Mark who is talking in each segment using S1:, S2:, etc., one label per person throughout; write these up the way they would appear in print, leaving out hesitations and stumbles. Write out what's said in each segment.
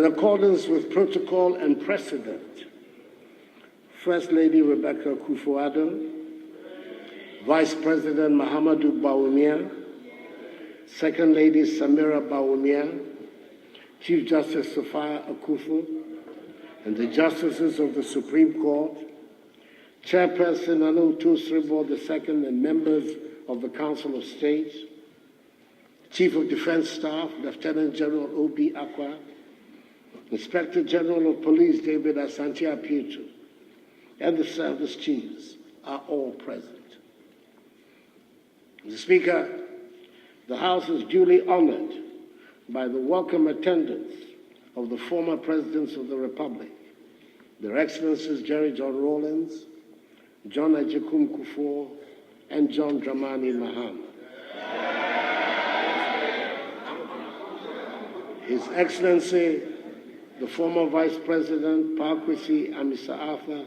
S1: in accordance with protocol and precedent, First Lady Rebecca Akufo Addo, Vice President Mahamadou Bawumia, Second Lady Samira Bawumia, Chief Justice Sophia Akufo, and the Justices of the Supreme Court, Chairperson Anu Tusribo II and members of the Council of State, Chief of Defense Staff, Lieutenant General O.B. Akwa, Inspector General of Police David Asante Apietu, and the service chiefs are all present. Mr. Speaker, the House is duly honored by the welcome attendance of the former Presidents of the Republic, Their Excellencies Jerry John Rawlings, John Agyekum Kufuor, and John Dramani Mahama. His Excellency, the former Vice President Pakwesi Amisa Arthur,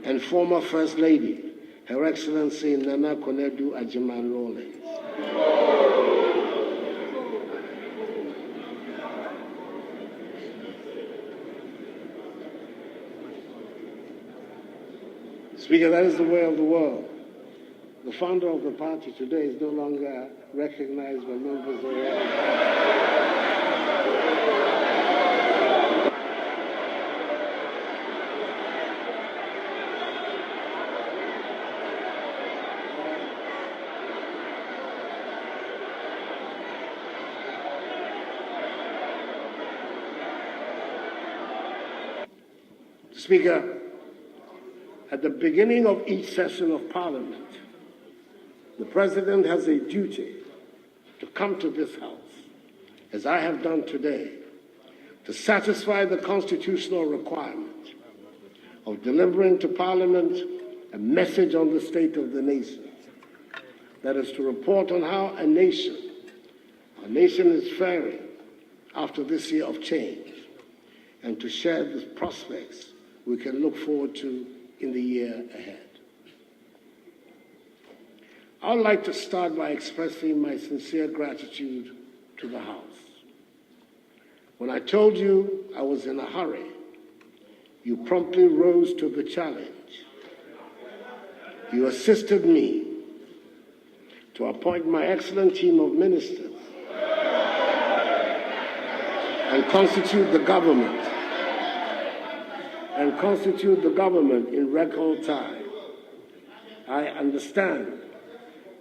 S1: and former First Lady, Her Excellency Nana Konadu Agyeman Rawlings. Speaker, that is the way of the world. The founder of the party today is no longer recognized by members of the Speaker, at the beginning of each session of Parliament, the President has a duty to come to this House, as I have done today, to satisfy the constitutional requirement of delivering to Parliament a message on the state of the nation. That is to report on how our nation is faring after this year of change, and to share the prospects we can look forward to in the year ahead. I would like to start by expressing my sincere gratitude to the House. When I told you I was in a hurry, you promptly rose to the challenge. You assisted me to appoint my excellent team of ministers and constitute the government in record time. I understand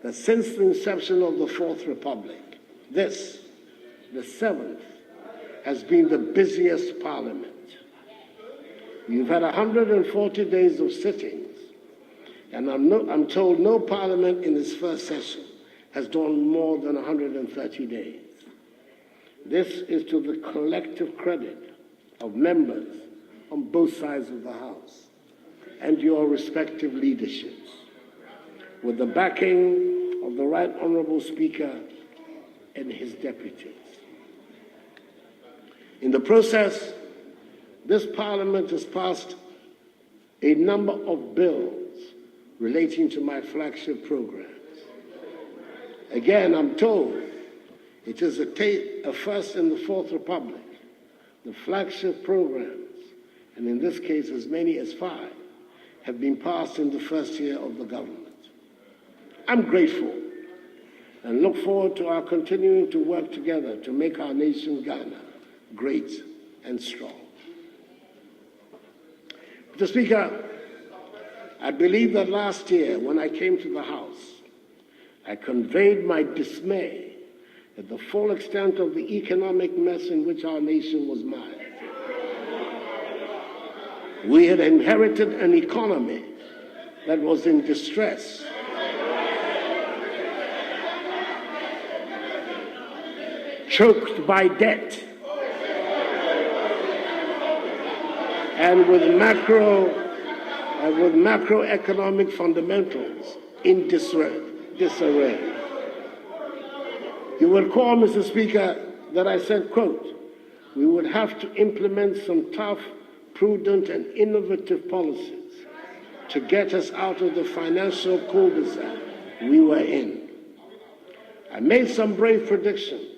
S1: that since the inception of the Fourth Republic, this, the seventh, has been the busiest Parliament. You've had 140 days of sittings, and I'm told no Parliament in its first session has done more than 130 days. This is to the collective credit of members on both sides of the House and your respective leaderships, with the backing of the Right Honourable Speaker and his deputies. In the process, this Parliament has passed a number of bills relating to my flagship programs. Again, I'm told it is a first in the Fourth Republic. The flagship programs, and in this case as many as 5, have been passed in the first year of the government. I'm grateful and look forward to our continuing to work together to make our nation, Ghana, great and strong. Mr. Speaker, I believe that last year when I came to the House, I conveyed my dismay at the full extent of the economic mess in which our nation was mired. We had inherited an economy that was in distress, choked by debt, and with macroeconomic fundamentals in disarray. You will recall, Mr. Speaker, that I said, quote, we would have to implement some tough, prudent and innovative policies to get us out of the financial cul-de-sac we were in. I made some brave predictions,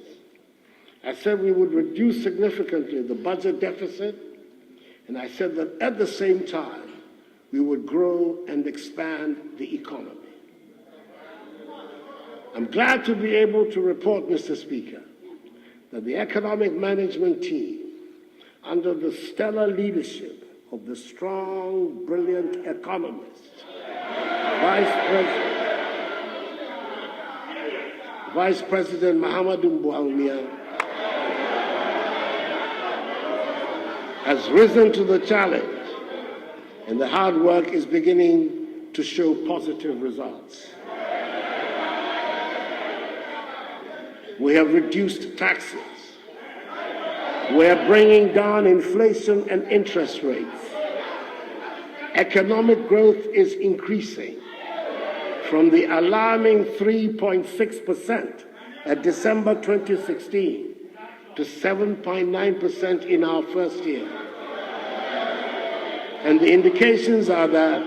S1: I said we would reduce significantly the budget deficit, and I said that at the same time, we would grow and expand the economy. I'm glad to be able to report, Mr. Speaker, that the economic management team, under the stellar leadership of the strong, brilliant economist, Vice President Mahamadou Bawumia, has risen to the challenge, and the hard work is beginning to show positive results. We have reduced taxes. We are bringing down inflation and interest rates. Economic growth is increasing from the alarming 3.6% at December 2016 to 7.9% in our first year. And the indications are that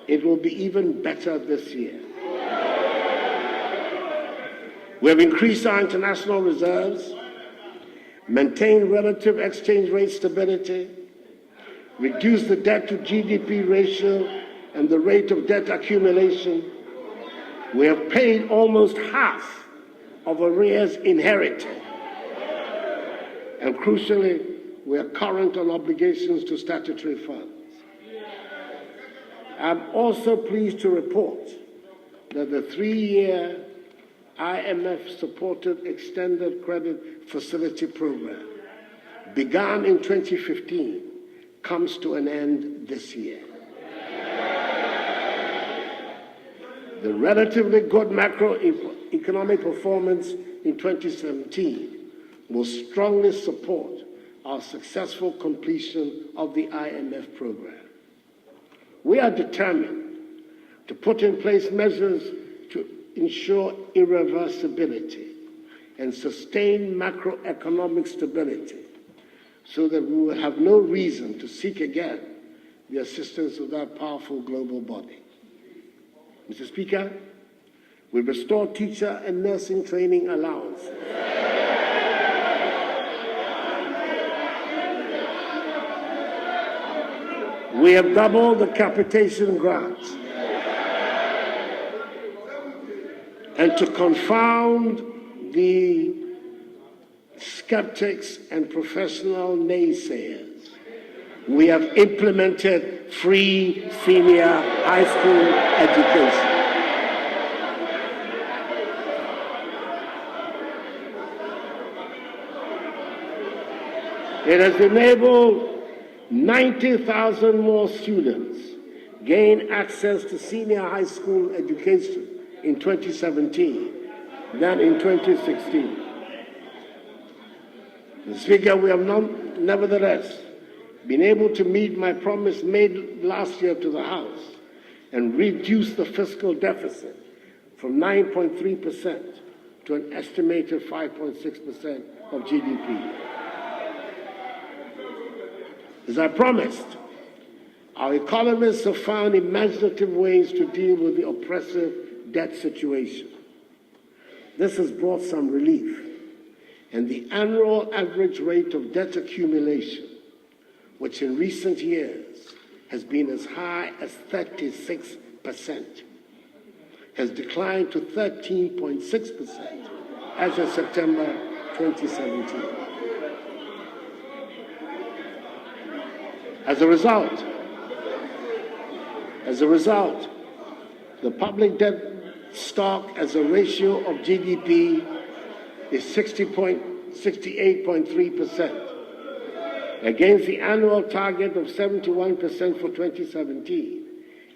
S1: it will be even better this year. We have increased our international reserves, maintained relative exchange rate stability, reduced the debt to GDP ratio and the rate of debt accumulation. We have paid almost half of arrears inherited. And crucially, we are current on obligations to statutory funds. I'm also pleased to report that the 3-year IMF-supported extended credit facility program, begun in 2015, comes to an end this year. The relatively good macroeconomic performance in 2017 will strongly support our successful completion of the IMF program. We are determined to put in place measures to ensure irreversibility and sustain macroeconomic stability so that we will have no reason to seek again the assistance of that powerful global body. Mr. Speaker, we restored teacher and nursing training allowances. We have doubled the capitation grants. And to confound the skeptics and professional naysayers, we have implemented free senior high school education. It has enabled 90,000 more students gain access to senior high school education in 2017 than in 2016. Mr. Speaker, we have nevertheless been able to meet my promise made last year to the House and reduce the fiscal deficit from 9.3% to an estimated 5.6% of GDP. As I promised, our economists have found imaginative ways to deal with the oppressive debt situation. This has brought some relief, and the annual average rate of debt accumulation, which in recent years has been as high as 36%, has declined to 13.6% as of September 2017. As a result, the public debt stock as a ratio of GDP is 68.3%, against the annual target of 71% for 2017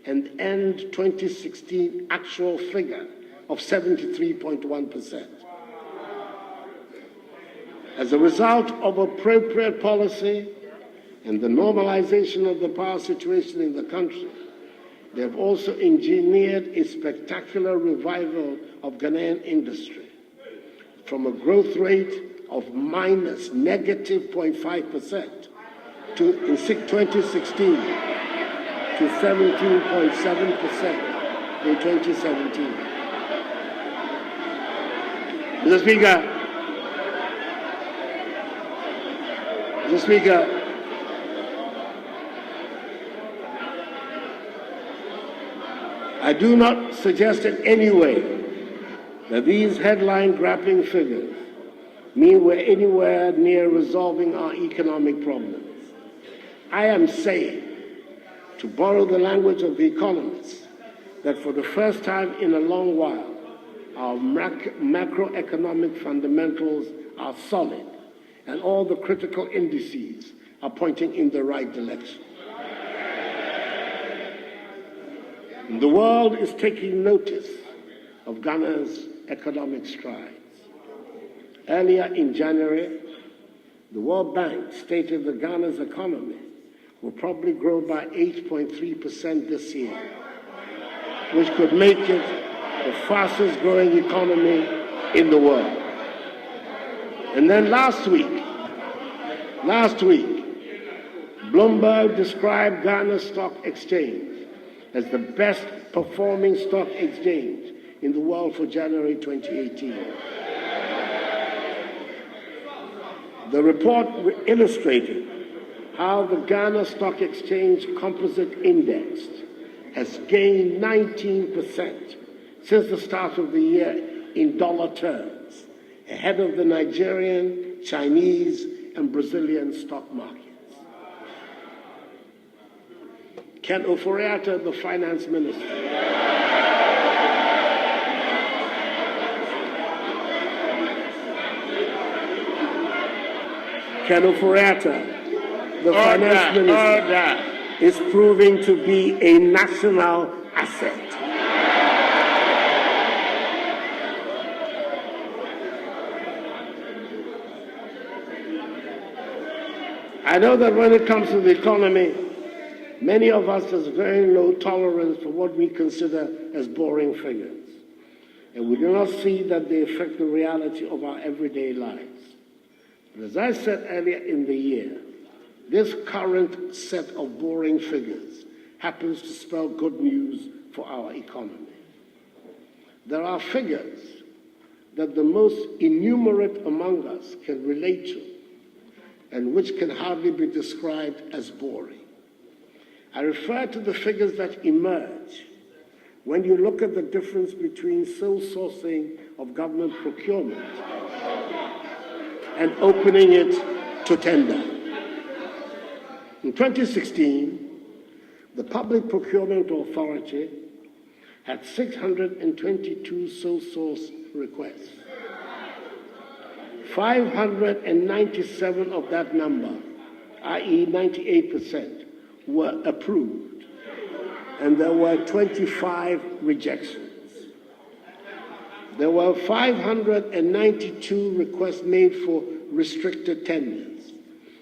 S1: and end 2016 actual figure of 73.1%. As a result of appropriate policy and the normalization of the power situation in the country, they have also engineered a spectacular revival of Ghanaian industry from a growth rate of minus -0.5% in 2016 to 17.7% in 2017. Mr. Speaker, Mr. Speaker, I do not suggest in any way that these headline-grabbing figures mean we're anywhere near resolving our economic problems. I am saying, to borrow the language of the economists, that for the first time in a long while, our macroeconomic fundamentals are solid, and all the critical indices are pointing in the right direction. The world is taking notice of Ghana's economic strides. Earlier in January, the World Bank stated that Ghana's economy will probably grow by 8.3% this year, which could make it the fastest growing economy in the world. And then last week, Bloomberg described Ghana's stock exchange as the best performing stock exchange in the world for January 2018. The report illustrated how the Ghana Stock Exchange Composite Index has gained 19% since the start of the year in dollar terms, ahead of the Nigerian, Chinese, and Brazilian stock markets. Ken Ofori-Atta, the finance minister, Ken Ofori-Atta, the finance minister, is proving to be a national asset. I know that when it comes to the economy, many of us have very low tolerance for what we consider as boring figures, and we do not see that they affect the reality of our everyday lives. But as I said earlier in the year, this current set of boring figures happens to spell good news for our economy. There are figures that the most innumerate among us can relate to, and which can hardly be described as boring. I refer to the figures that emerge when you look at the difference between sole sourcing of government procurement and opening it to tender. In 2016, the Public Procurement Authority had 622 sole source requests. 597 of that number, i.e. 98%, were approved, and there were 25 rejections. There were 592 requests made for restricted tenders,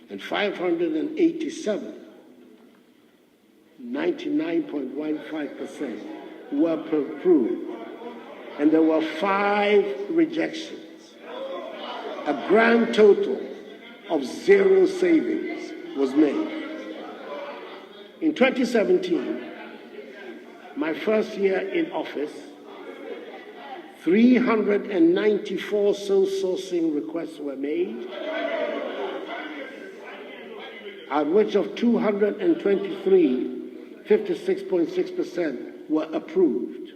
S1: and 587, 99.15%, were approved, and there were 5 rejections. A grand total of 0 savings was made. In 2017, my first year in office, 394 sole sourcing requests were made, out of which of 223, 56.6% were approved,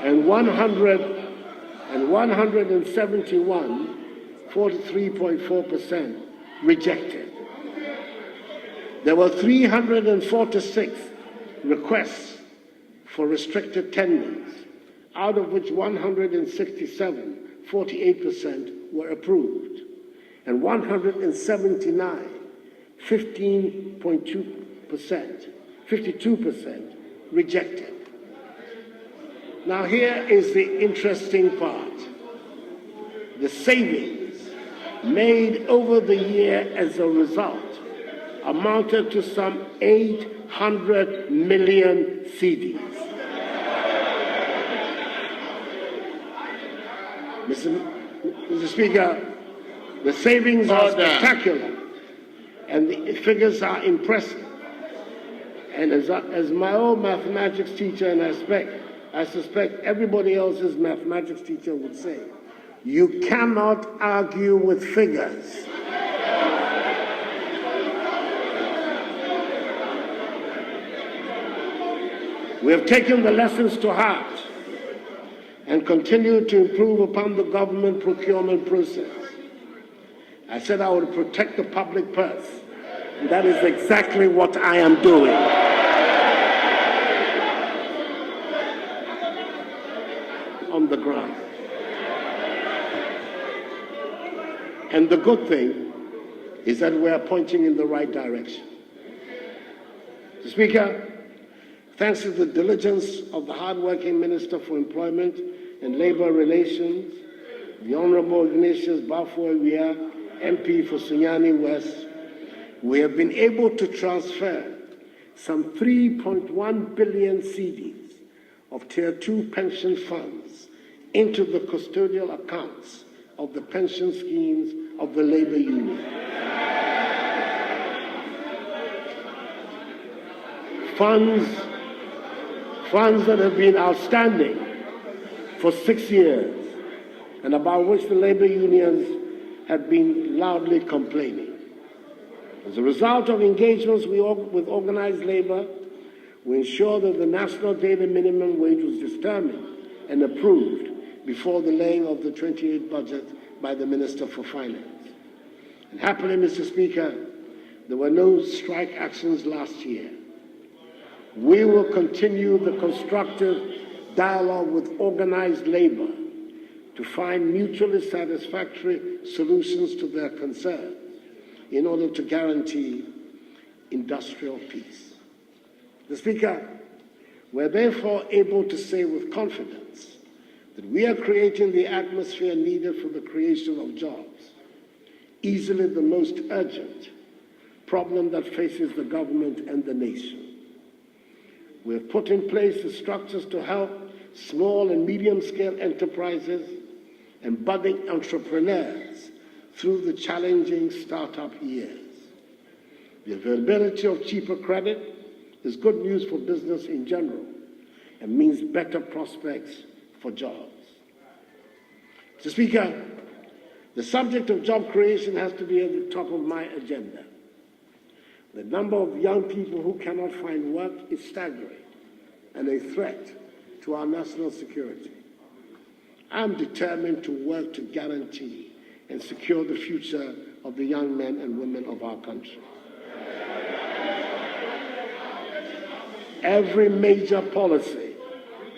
S1: and 171, 43.4%, rejected. There were 346 requests for restricted tenders, out of which 167, 48%, were approved, and 179, 15.2%, 52%, rejected. Now here is the interesting part. The savings made over the year as a result amounted to some 800 million cedis. Mr. Speaker, the savings are spectacular, and the figures are impressive. And as my old mathematics teacher, and I suspect everybody else's mathematics teacher would say, you cannot argue with figures. We have taken the lessons to heart and continue to improve upon the government procurement process. I said I would protect the public purse, and that is exactly what I am doing. On the ground. And the good thing is that we are pointing in the right direction. Mr. Speaker, thanks to the diligence of the hardworking Minister for Employment and Labour Relations, the Honourable Ignatius Bafo-Awia, MP for Sunyani West, we have been able to transfer some 3.1 billion cedis of Tier 2 pension funds into the custodial accounts of the pension schemes of the Labour Union. Funds that have been outstanding for 6 years and about which the Labour unions have been loudly complaining. As a result of engagements with organized labour, we ensured that the national daily minimum wage was determined and approved before the laying of the 28th budget by the Minister for Finance. And happily, Mr. Speaker, there were no strike actions last year. We will continue the constructive dialogue with organized labour to find mutually satisfactory solutions to their concerns in order to guarantee industrial peace. Mr. Speaker, we're therefore able to say with confidence that we are creating the atmosphere needed for the creation of jobs, easily the most urgent problem that faces the government and the nation. We have put in place the structures to help small and medium-scale enterprises and budding entrepreneurs through the challenging startup years. The availability of cheaper credit is good news for business in general and means better prospects for jobs. Mr. Speaker, the subject of job creation has to be at the top of my agenda. The number of young people who cannot find work is staggering and a threat to our national security. I'm determined to work to guarantee and secure the future of the young men and women of our country. Every major policy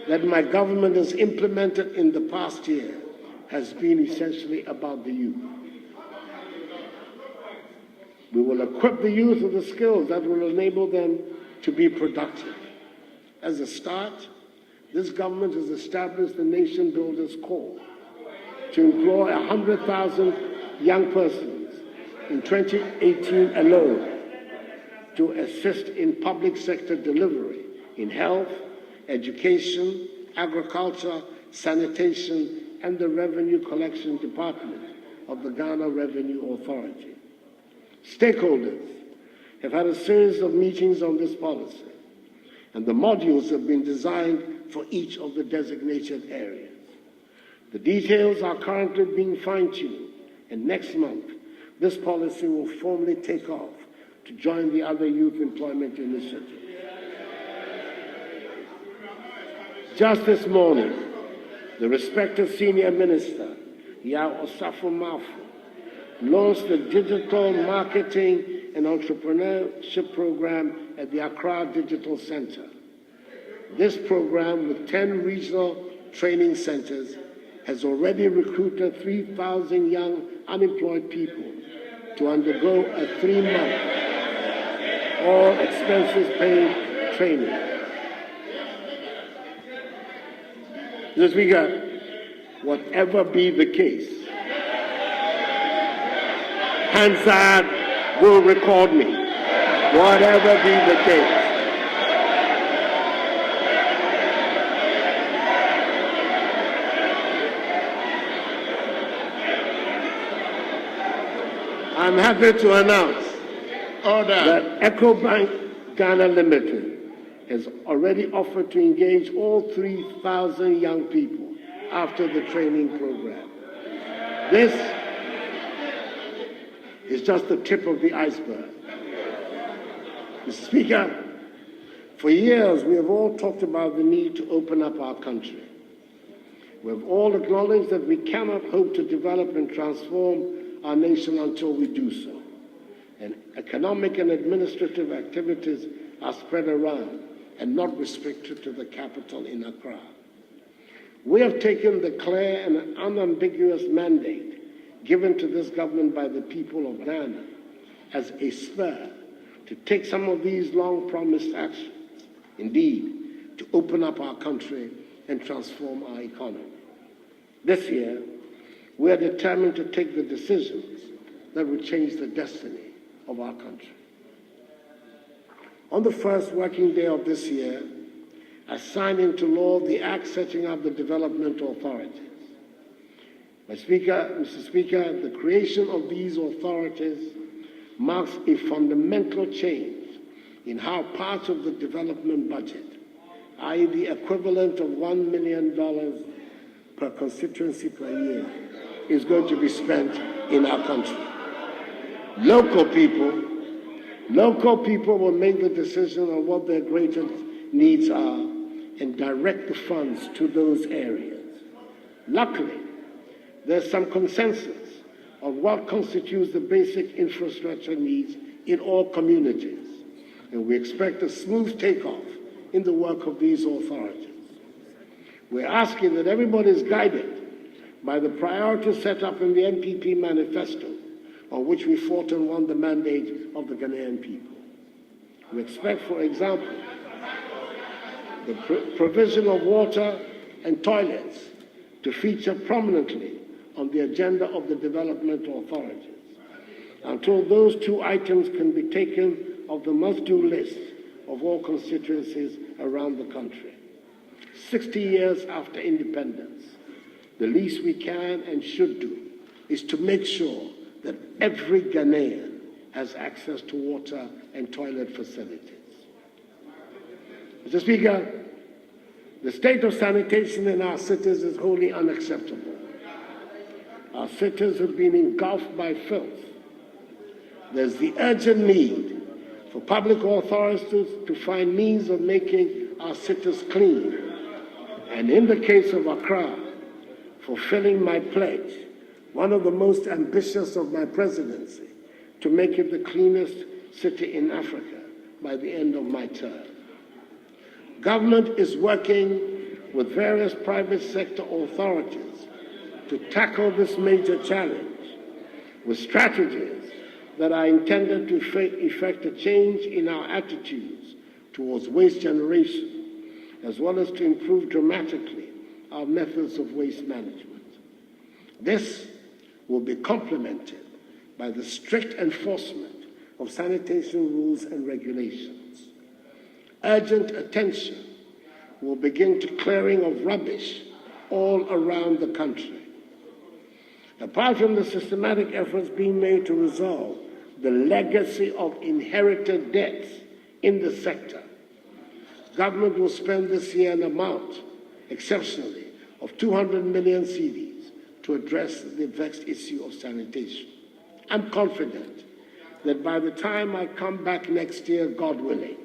S1: that my government has implemented in the past year has been essentially about the youth. We will equip the youth with the skills that will enable them to be productive. As a start, this government has established the Nation Builders Corps to employ 100,000 young persons in 2018 alone to assist in public sector delivery in health, education, agriculture, sanitation, and the Revenue Collection Department of the Ghana Revenue Authority. Stakeholders have had a series of meetings on this policy, and the modules have been designed for each of the designated areas. The details are currently being fine-tuned, and next month, this policy will formally take off to join the other youth employment initiatives. Just this morning, the respected senior minister, Yao Osafo-Mafu, launched the Digital Marketing and Entrepreneurship Program at the Accra Digital Center. This program, with 10 regional training centers, has already recruited 3,000 young unemployed people to undergo a 3-month, all expenses paid training. Mr. Speaker, whatever be the case, Hansard will record me, whatever be the case. I'm happy to announce that EcoBank Ghana Limited has already offered to engage all 3,000 young people after the training program. This is just the tip of the iceberg. Mr. Speaker, For years, we have all talked about the need to open up our country. We have all acknowledged that we cannot hope to develop and transform our nation until we do so. And economic and administrative activities are spread around and not restricted to the capital in Accra. We have taken the clear and unambiguous mandate given to this government by the people of Ghana as a spur to take some of these long-promised actions, indeed, to open up our country and transform our economy. This year, we are determined to take the decisions that will change the destiny of our country. On the first working day of this year, I signed into law the Act setting up the development authorities. Mr. Speaker, the creation of these authorities marks a fundamental change in how parts of the development budget, i.e. the equivalent of $1 million per constituency per year, is going to be spent in our country. Local people will make the decision on what their greatest needs are and direct the funds to those areas. Luckily, there's some consensus on what constitutes the basic infrastructure needs in all communities, and we expect a smooth takeoff in the work of these authorities. We're asking that everybody is guided by the priorities set up in the NPP manifesto, on which we fought and won the mandate of the Ghanaian people. We expect, for example, the provision of water and toilets to feature prominently on the agenda of the development authorities, until those two items can be taken off the must-do list of all constituencies around the country. 60 years after independence, the least we can and should do is to make sure that every Ghanaian has access to water and toilet facilities. Mr. Speaker, the state of sanitation in our cities is wholly unacceptable. Our cities have been engulfed by filth. There's the urgent need for public authorities to find means of making our cities clean. And in the case of Accra, fulfilling my pledge, one of the most ambitious of my presidency, to make it the cleanest city in Africa by the end of my term. Government is working with various private sector authorities to tackle this major challenge with strategies that are intended to effect a change in our attitudes towards waste generation, as well as to improve dramatically our methods of waste management. This will be complemented by the strict enforcement of sanitation rules and regulations. Urgent attention will begin to clearing of rubbish all around the country. Apart from the systematic efforts being made to resolve the legacy of inherited debts in the sector, government will spend this year an amount, exceptionally, of 200 million cedis to address the vexed issue of sanitation. I'm confident that by the time I come back next year, God willing,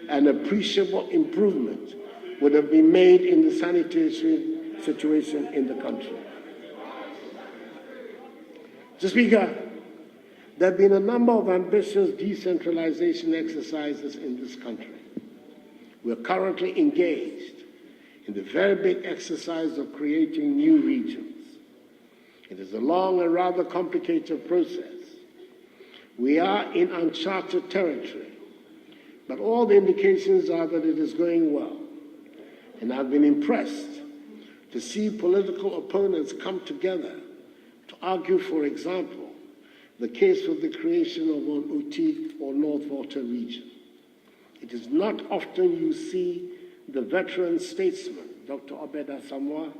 S1: an appreciable improvement would have been made in the sanitation situation in the country. Mr. Speaker, there have been a number of ambitious decentralization exercises in this country. We are currently engaged in the very big exercise of creating new regions. It is a long and rather complicated process. We are in uncharted territory, but all the indications are that it is going well. And I've been impressed to see political opponents come together to argue, for example, the case for the creation of an Uti or North Volta region. It is not often you see the veteran statesman, Dr. Obeda Samoa,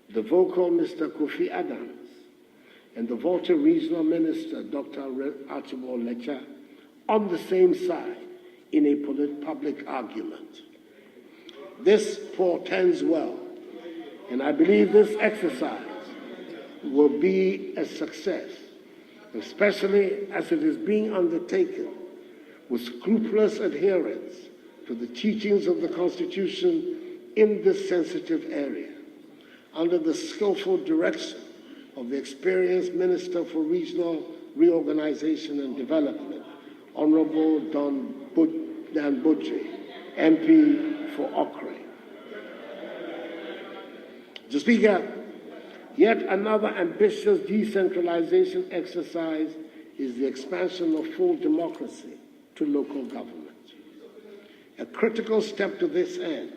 S1: the vocal Mr. Kofi Adams, and the Volta Regional Minister, Dr. Archibald Lecha, on the same side in a public argument. This portends well, and I believe this exercise will be a success, especially as it is being undertaken with scrupulous adherence to the teachings of the Constitution in this sensitive area, under the skillful direction of the experienced Minister for Regional Reorganization and Development, Honorable Dan Budri, MP for Okre. Mr. Speaker, yet another ambitious decentralization exercise is the expansion of full democracy to local government. A critical step to this end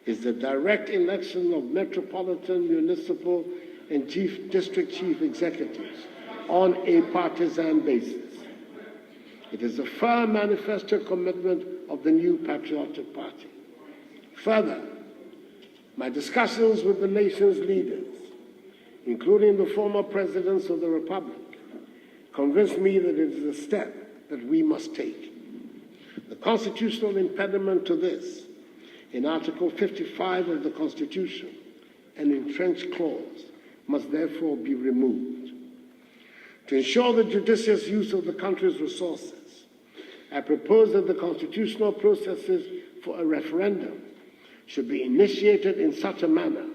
S1: is the direct election of metropolitan, municipal, and district chief executives on a partisan basis. It is a firm manifesto commitment of the new Patriotic Party. Further, my discussions with the nation's leaders, including the former presidents of the Republic, convinced me that it is a step that we must take. The constitutional impediment to this, in Article 55 of the Constitution, an entrenched clause, must therefore be removed. To ensure the judicious use of the country's resources, I propose that the constitutional processes for a referendum should be initiated in such a manner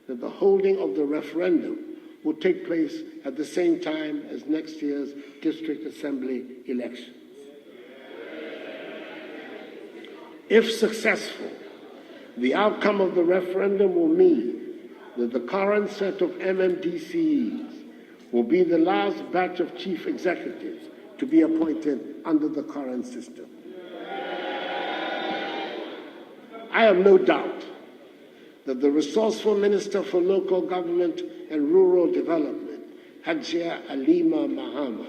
S1: that the holding of the referendum will take place at the same time as next year's district assembly elections. If successful, the outcome of the referendum will mean that the current set of MMDCEs will be the last batch of chief executives to be appointed under the current system. I have no doubt that the resourceful Minister for Local Government and Rural Development, Hajia Alima Mahama,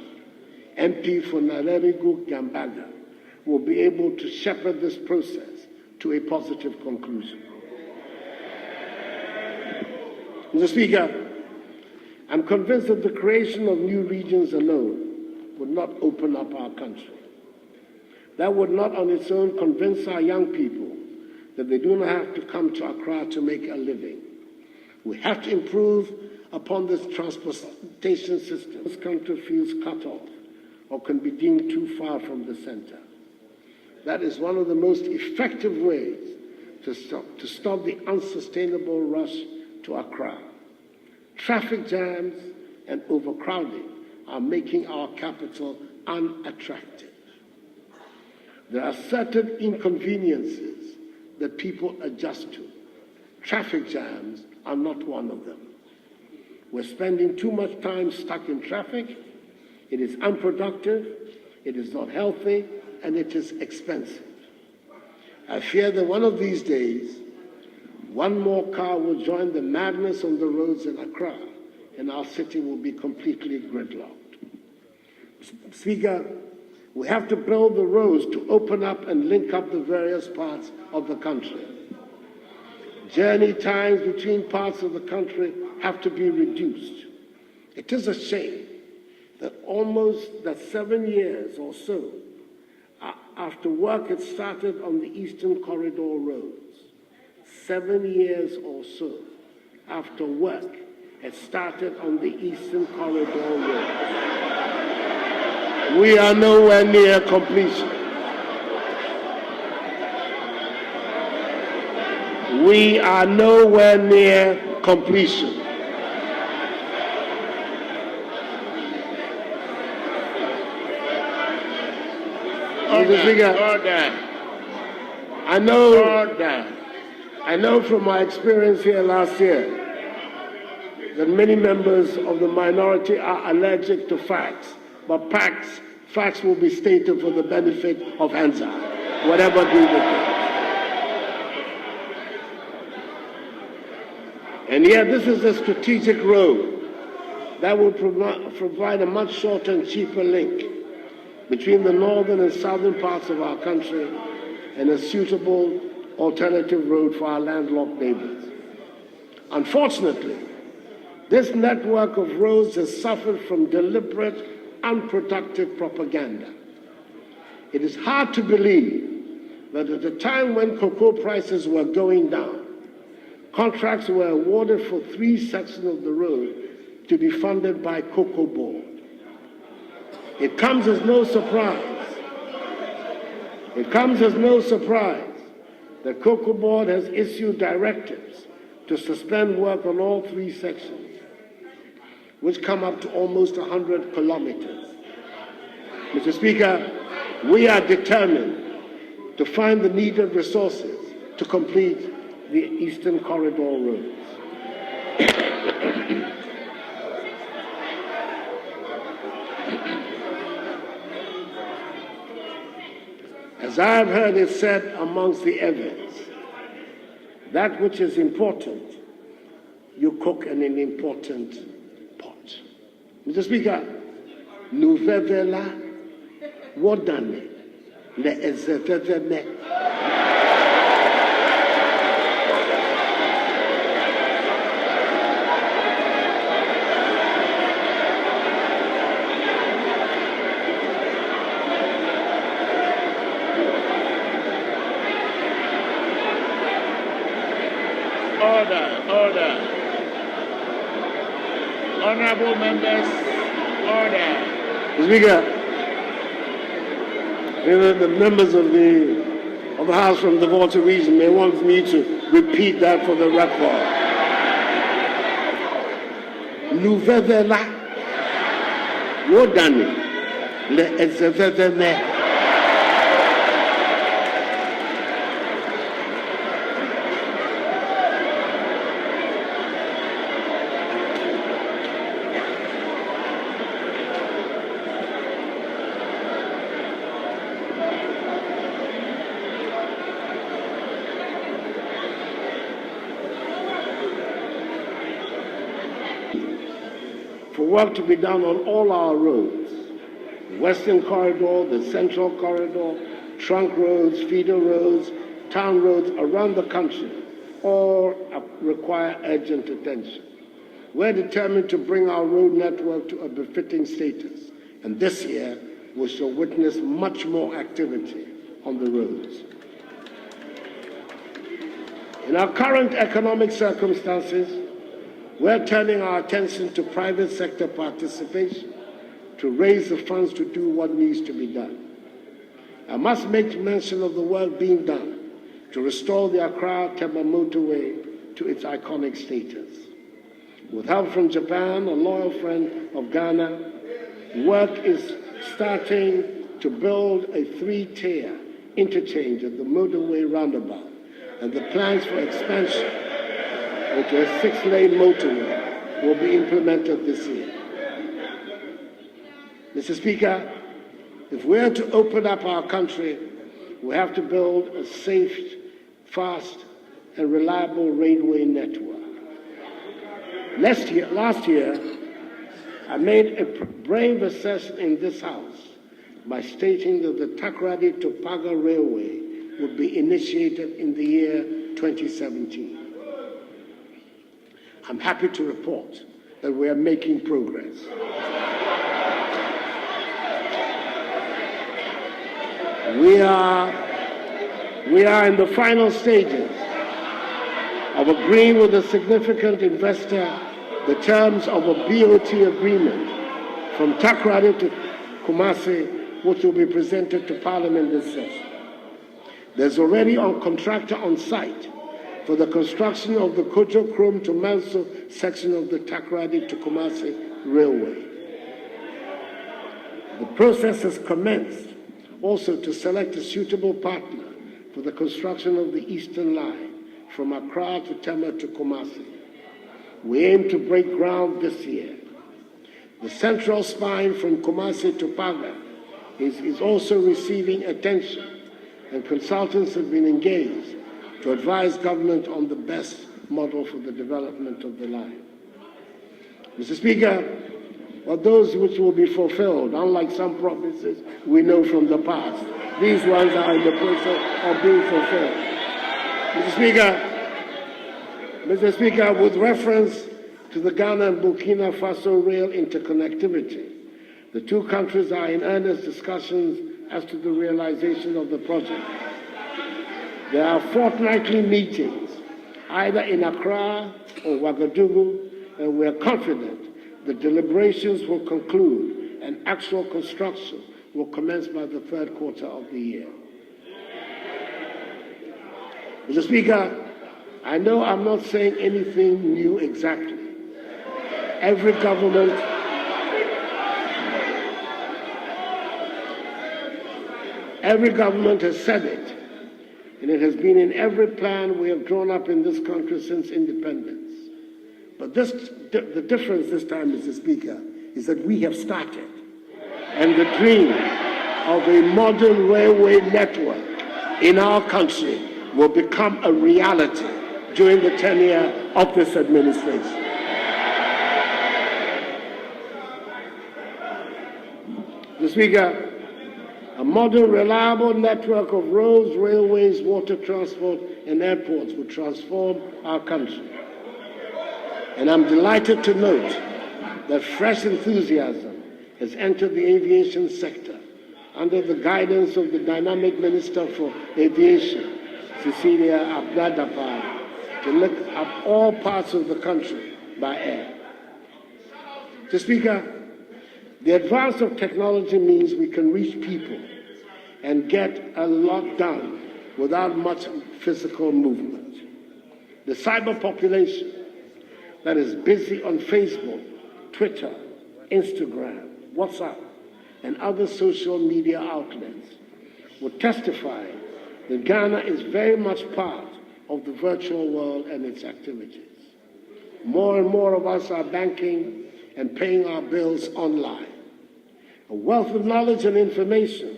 S1: MP for Narerigu Gambaga, will be able to shepherd this process to a positive conclusion. Mr. Speaker, I'm convinced that the creation of new regions alone would not open up our country. That would not on its own convince our young people that they do not have to come to Accra to make a living. We have to improve upon this transportation system. This country feels cut off or can be deemed too far from the center. That is one of the most effective ways to stop the unsustainable rush to Accra. Traffic jams and overcrowding are making our capital unattractive. There are certain inconveniences that people adjust to. Traffic jams are not one of them. We're spending too much time stuck in traffic. It is unproductive, it is not healthy, and it is expensive. I fear that one of these days, one more car will join the madness on the roads in Accra, and our city will be completely gridlocked. Speaker, we have to build the roads to open up and link up the various parts of the country. Journey times between parts of the country have to be reduced. It is a shame that almost 7 years or so after work had started on the Eastern Corridor roads, 7 years or so after work had started on the Eastern Corridor roads, we are nowhere near completion. We are nowhere near completion. Order. I know from my experience here last year that many members of the minority are allergic to facts, but facts will be stated for the benefit of Anza, whatever be the case. And yet this is a strategic road that will provide a much shorter and cheaper link between the northern and southern parts of our country and a suitable alternative road for our landlocked neighbors. Unfortunately, this network of roads has suffered from deliberate, unproductive propaganda. It is hard to believe that at a time when cocoa prices were going down, contracts were awarded for 3 sections of the road to be funded by Cocoa Board. It comes as no surprise. It comes as no surprise The Cocoa Board has issued directives to suspend work on all 3 sections, which come up to almost 100 kilometers. Mr. Speaker, we are determined to find the needed resources to complete the Eastern Corridor roads. As I have heard it said amongst the others, that which is important, you cook in an important pot. Mr. Speaker, nous vevela wodane le ezeveveme.
S2: Order. Honorable members, order.
S1: Speaker, the members of the House from the Volta region may want me to repeat that for the record. Nouvelle wodani le ezeveveme. For work to be done on all our roads, the Western Corridor, the Central Corridor, trunk roads, feeder roads, town roads around the country, all require urgent attention. We're determined to bring our road network to a befitting status, and this year we shall witness much more activity on the roads. In our current economic circumstances, we're turning our attention to private sector participation to raise the funds to do what needs to be done. I must make mention of the work being done to restore the Accra-Tema motorway to its iconic status. With help from Japan, a loyal friend of Ghana, work is starting to build a 3-tier interchange at the motorway roundabout, and the plans for expansion into a 6-lane motorway will be implemented this year. Mr. Speaker, if we are to open up our country, we have to build a safe, fast, and reliable railway network. Last year, I made a brave assertion in this House by stating that the Takoradi to Paga Railway would be initiated in the year 2017. I'm happy to report that we are making progress. We are in the final stages of agreeing with a significant investor the terms of a BOT agreement from Takoradi to Kumasi, which will be presented to Parliament this session. There's already a contractor on site for the construction of the Kojo Krom to Manso section of the Takoradi to Kumasi Railway. The process has commenced also to select a suitable partner for the construction of the Eastern Line from Accra to Tema to Kumasi. We aim to break ground this year. The central spine from Kumasi to Paga is also receiving attention, and consultants have been engaged to advise government on the best model for the development of the line. Mr. Speaker, those which will be fulfilled, unlike some promises we know from the past, these ones are in the process of being fulfilled. Mr. Speaker, with reference to the Ghana and Burkina Faso rail interconnectivity, the two countries are in earnest discussions as to the realization of the project. There are fortnightly meetings, either in Accra or Ouagadougou, and we are confident the deliberations will conclude and actual construction will commence by the third quarter of the year. Mr. Speaker, I know I'm not saying anything new exactly. Every government has said it, and it has been in every plan we have drawn up in this country since independence. But the difference this time, Mr. Speaker, is that we have started, and the dream of a modern railway network in our country will become a reality during the tenure of this administration. Mr. Speaker, a modern, reliable network of roads, railways, water transport, and airports will transform our country. And I'm delighted to note that fresh enthusiasm has entered the aviation sector under the guidance of the dynamic Minister for Aviation, Cecilia Abdadapar, to look up all parts of the country by air. Mr. Speaker, the advance of technology means we can reach people and get a lot done without much physical movement. The cyber population that is busy on Facebook, Twitter, Instagram, WhatsApp, and other social media outlets will testify that Ghana is very much part of the virtual world and its activities. More and more of us are banking and paying our bills online. A wealth of knowledge and information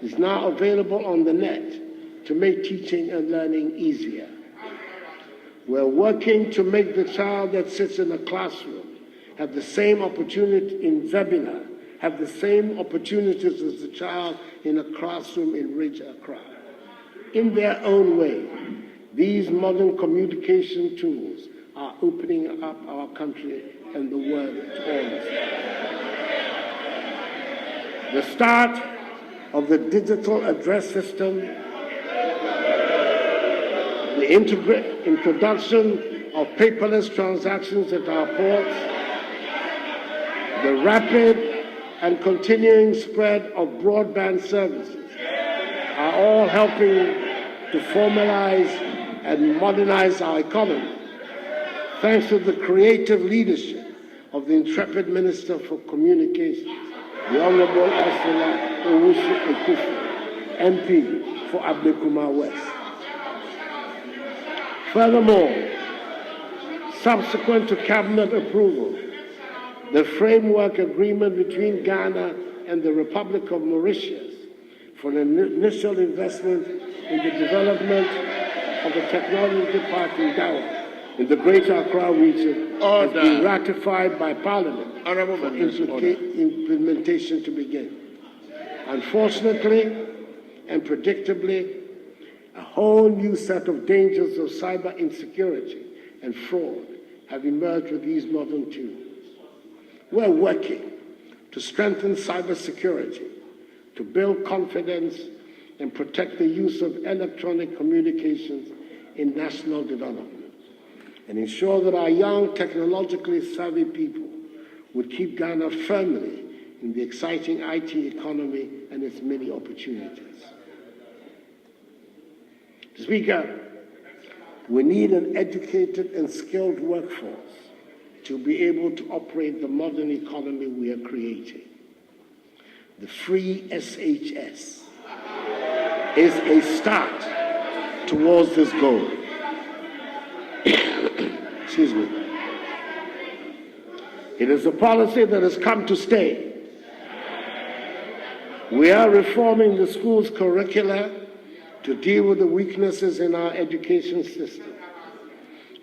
S1: is now available on the net to make teaching and learning easier. We're working to make the child that sits in a classroom have the same opportunity in Zebina, have the same opportunities as the child in a classroom in Ridge Accra. In their own way, these modern communication tools are opening up our country and the world to all of us. The start of the digital address system, the introduction of paperless transactions at our ports, the rapid and continuing spread of broadband services are all helping to formalize and modernize our economy, thanks to the creative leadership of the intrepid Minister for Communications, the Honorable Ursula Akufo, MP for Ablekuma West. Furthermore, subsequent to Cabinet approval, the framework agreement between Ghana and the Republic of Mauritius for an initial investment in the development of a technology park in Dawa in the Greater Accra region has been ratified by Parliament for implementation to begin. Unfortunately and predictably, a whole new set of dangers of cyber insecurity and fraud have emerged with these modern tools. We're working to strengthen cybersecurity, to build confidence and protect the use of electronic communications in national development, and ensure that our young, technologically savvy people would keep Ghana firmly in the exciting IT economy and its many opportunities. Speaker, we need an educated and skilled workforce to be able to operate the modern economy we are creating. The free SHS is a start towards this goal. Excuse me. It is a policy that has come to stay. We are reforming the school's curricula to deal with the weaknesses in our education system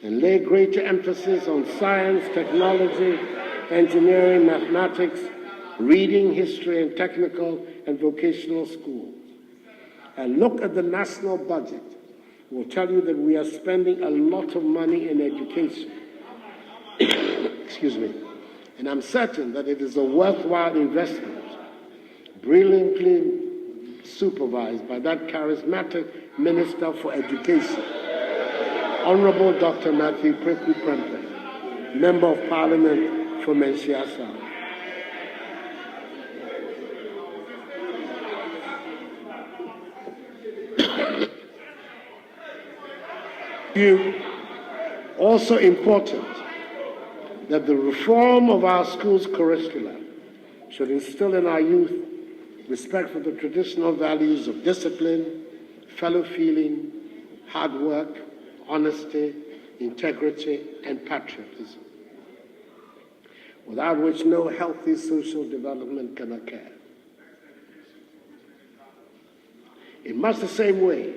S1: and lay greater emphasis on science, technology, engineering, mathematics, reading, history, and technical and vocational schools. A look at the national budget will tell you that we are spending a lot of money in education. Excuse me. And I'm certain that it is a worthwhile investment, brilliantly supervised by that charismatic Minister for Education, Honorable Dr. Matthew Preku Prempeh, Member of Parliament for Mensiasa. Also important that the reform of our schools' curricula should instill in our youth respect for the traditional values of discipline, fellow feeling, hard work, honesty, integrity, and patriotism, without which no healthy social development can occur. In much the same way,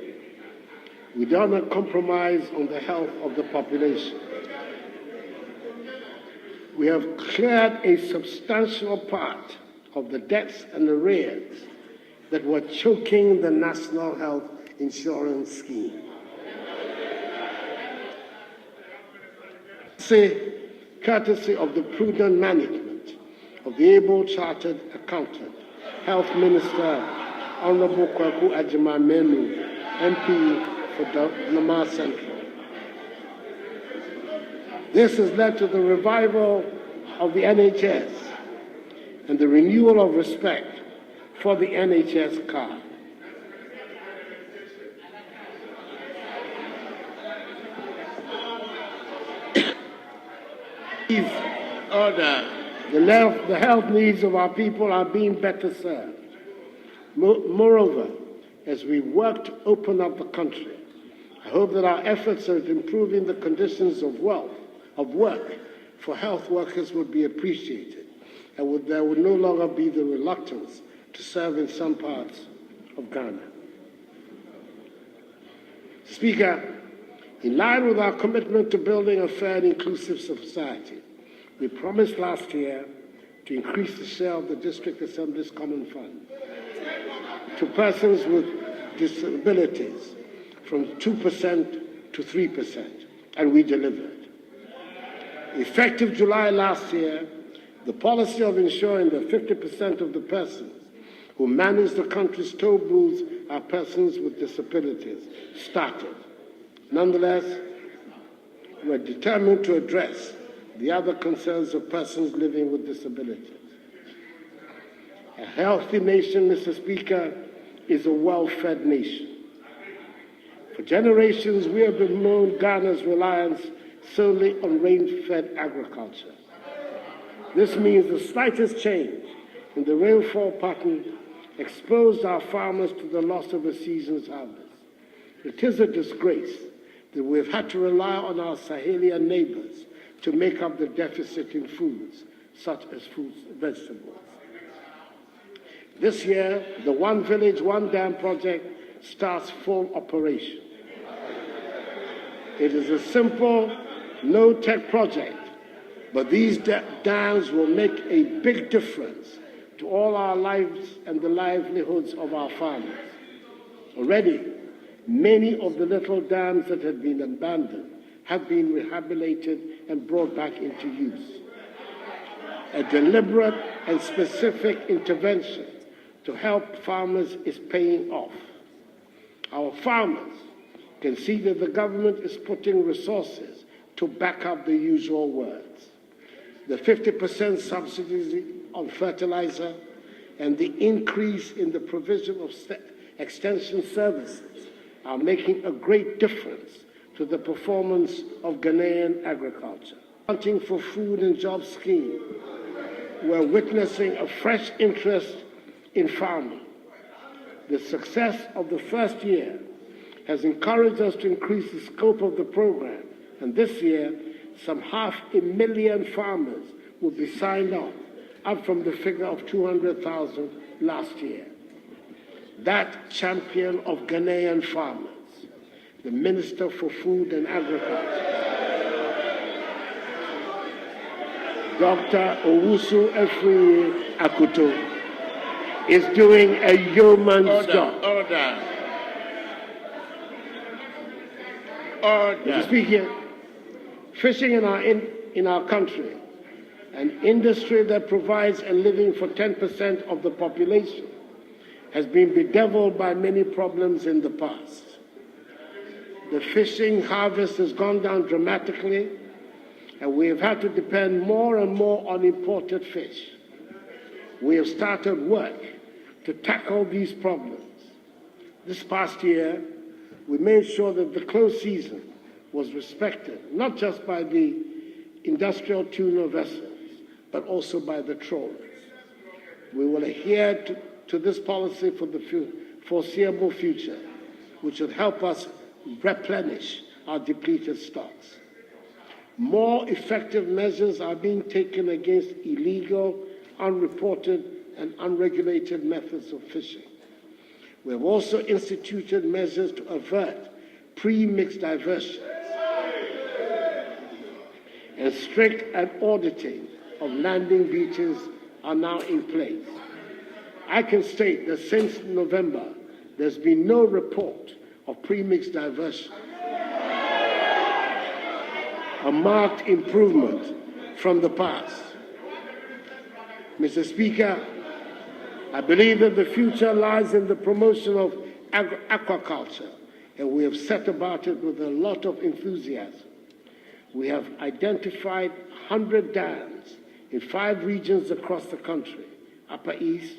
S1: we do not compromise on the health of the population. We have cleared a substantial part of the debts and arrears that were choking the National Health Insurance Scheme. Courtesy of the prudent management of the able chartered accountant, Health Minister, Honorable Kwaku Agyeman-Menu, MP for Nama Central. This has led to the revival of the NHS and the renewal of respect for the NHS card.
S2: Order.
S1: The health needs of our people are being better served. Moreover, as we work to open up the country, I hope that our efforts at improving the conditions of work for health workers would be appreciated, and there would no longer be the reluctance to serve in some parts of Ghana. Speaker, in line with our commitment to building a fair and inclusive society, we promised last year to increase the share of the District Assembly's Common Fund to persons with disabilities from 2% to 3%, and we delivered. Effective July last year, the policy of ensuring that 50% of the persons who manage the country's toll booths are persons with disabilities started. Nonetheless, we're determined to address the other concerns of persons living with disabilities. A healthy nation, Mr. Speaker, is a well-fed nation. For generations, we have bemoaned Ghana's reliance solely on rain-fed agriculture. This means the slightest change in the rainfall pattern exposed our farmers to the loss of a season's harvest. It is a disgrace that we have had to rely on our Sahelian neighbors to make up the deficit in foods, such as fruits and vegetables. This year, the One Village, One Dam project starts full operation. It is a simple, no-tech project, but these dams will make a big difference to all our lives and the livelihoods of our farmers. Already, many of the little dams that had been abandoned have been rehabilitated and brought back into use. A deliberate and specific intervention to help farmers is paying off. Our farmers can see that the government is putting resources to back up the usual words. The 50% subsidies on fertilizer and the increase in the provision of extension services are making a great difference to the performance of Ghanaian agriculture. Hunting for Food and Jobs scheme, we're witnessing a fresh interest in farming. The success of the first year has encouraged us to increase the scope of the program, and this year, some 500,000 farmers will be signed up from the figure of 200,000 last year. That champion of Ghanaian farmers, the Minister for Food and Agriculture, Dr. Owusu Efriye Akuto, is doing a yeoman's job.
S2: Order.
S1: Mr. Speaker, fishing in our country, an industry that provides a living for 10% of the population, has been bedeviled by many problems in the past. The fishing harvest has gone down dramatically, and we have had to depend more and more on imported fish. We have started work to tackle these problems. This past year, we made sure that the close season was respected, not just by the industrial tuna vessels, but also by the trawlers. We will adhere to this policy for the foreseeable future, which should help us replenish our depleted stocks. More effective measures are being taken against illegal, unreported, and unregulated methods of fishing. We have also instituted measures to avert pre-mixed diversions, and strict auditing of landing beaches are now in place. I can state that since November, there's been no report of pre-mixed diversion, a marked improvement from the past. Mr. Speaker, I believe that the future lies in the promotion of aquaculture, and we have set about it with a lot of enthusiasm. We have identified 100 dams in 5 regions across the country: Upper East,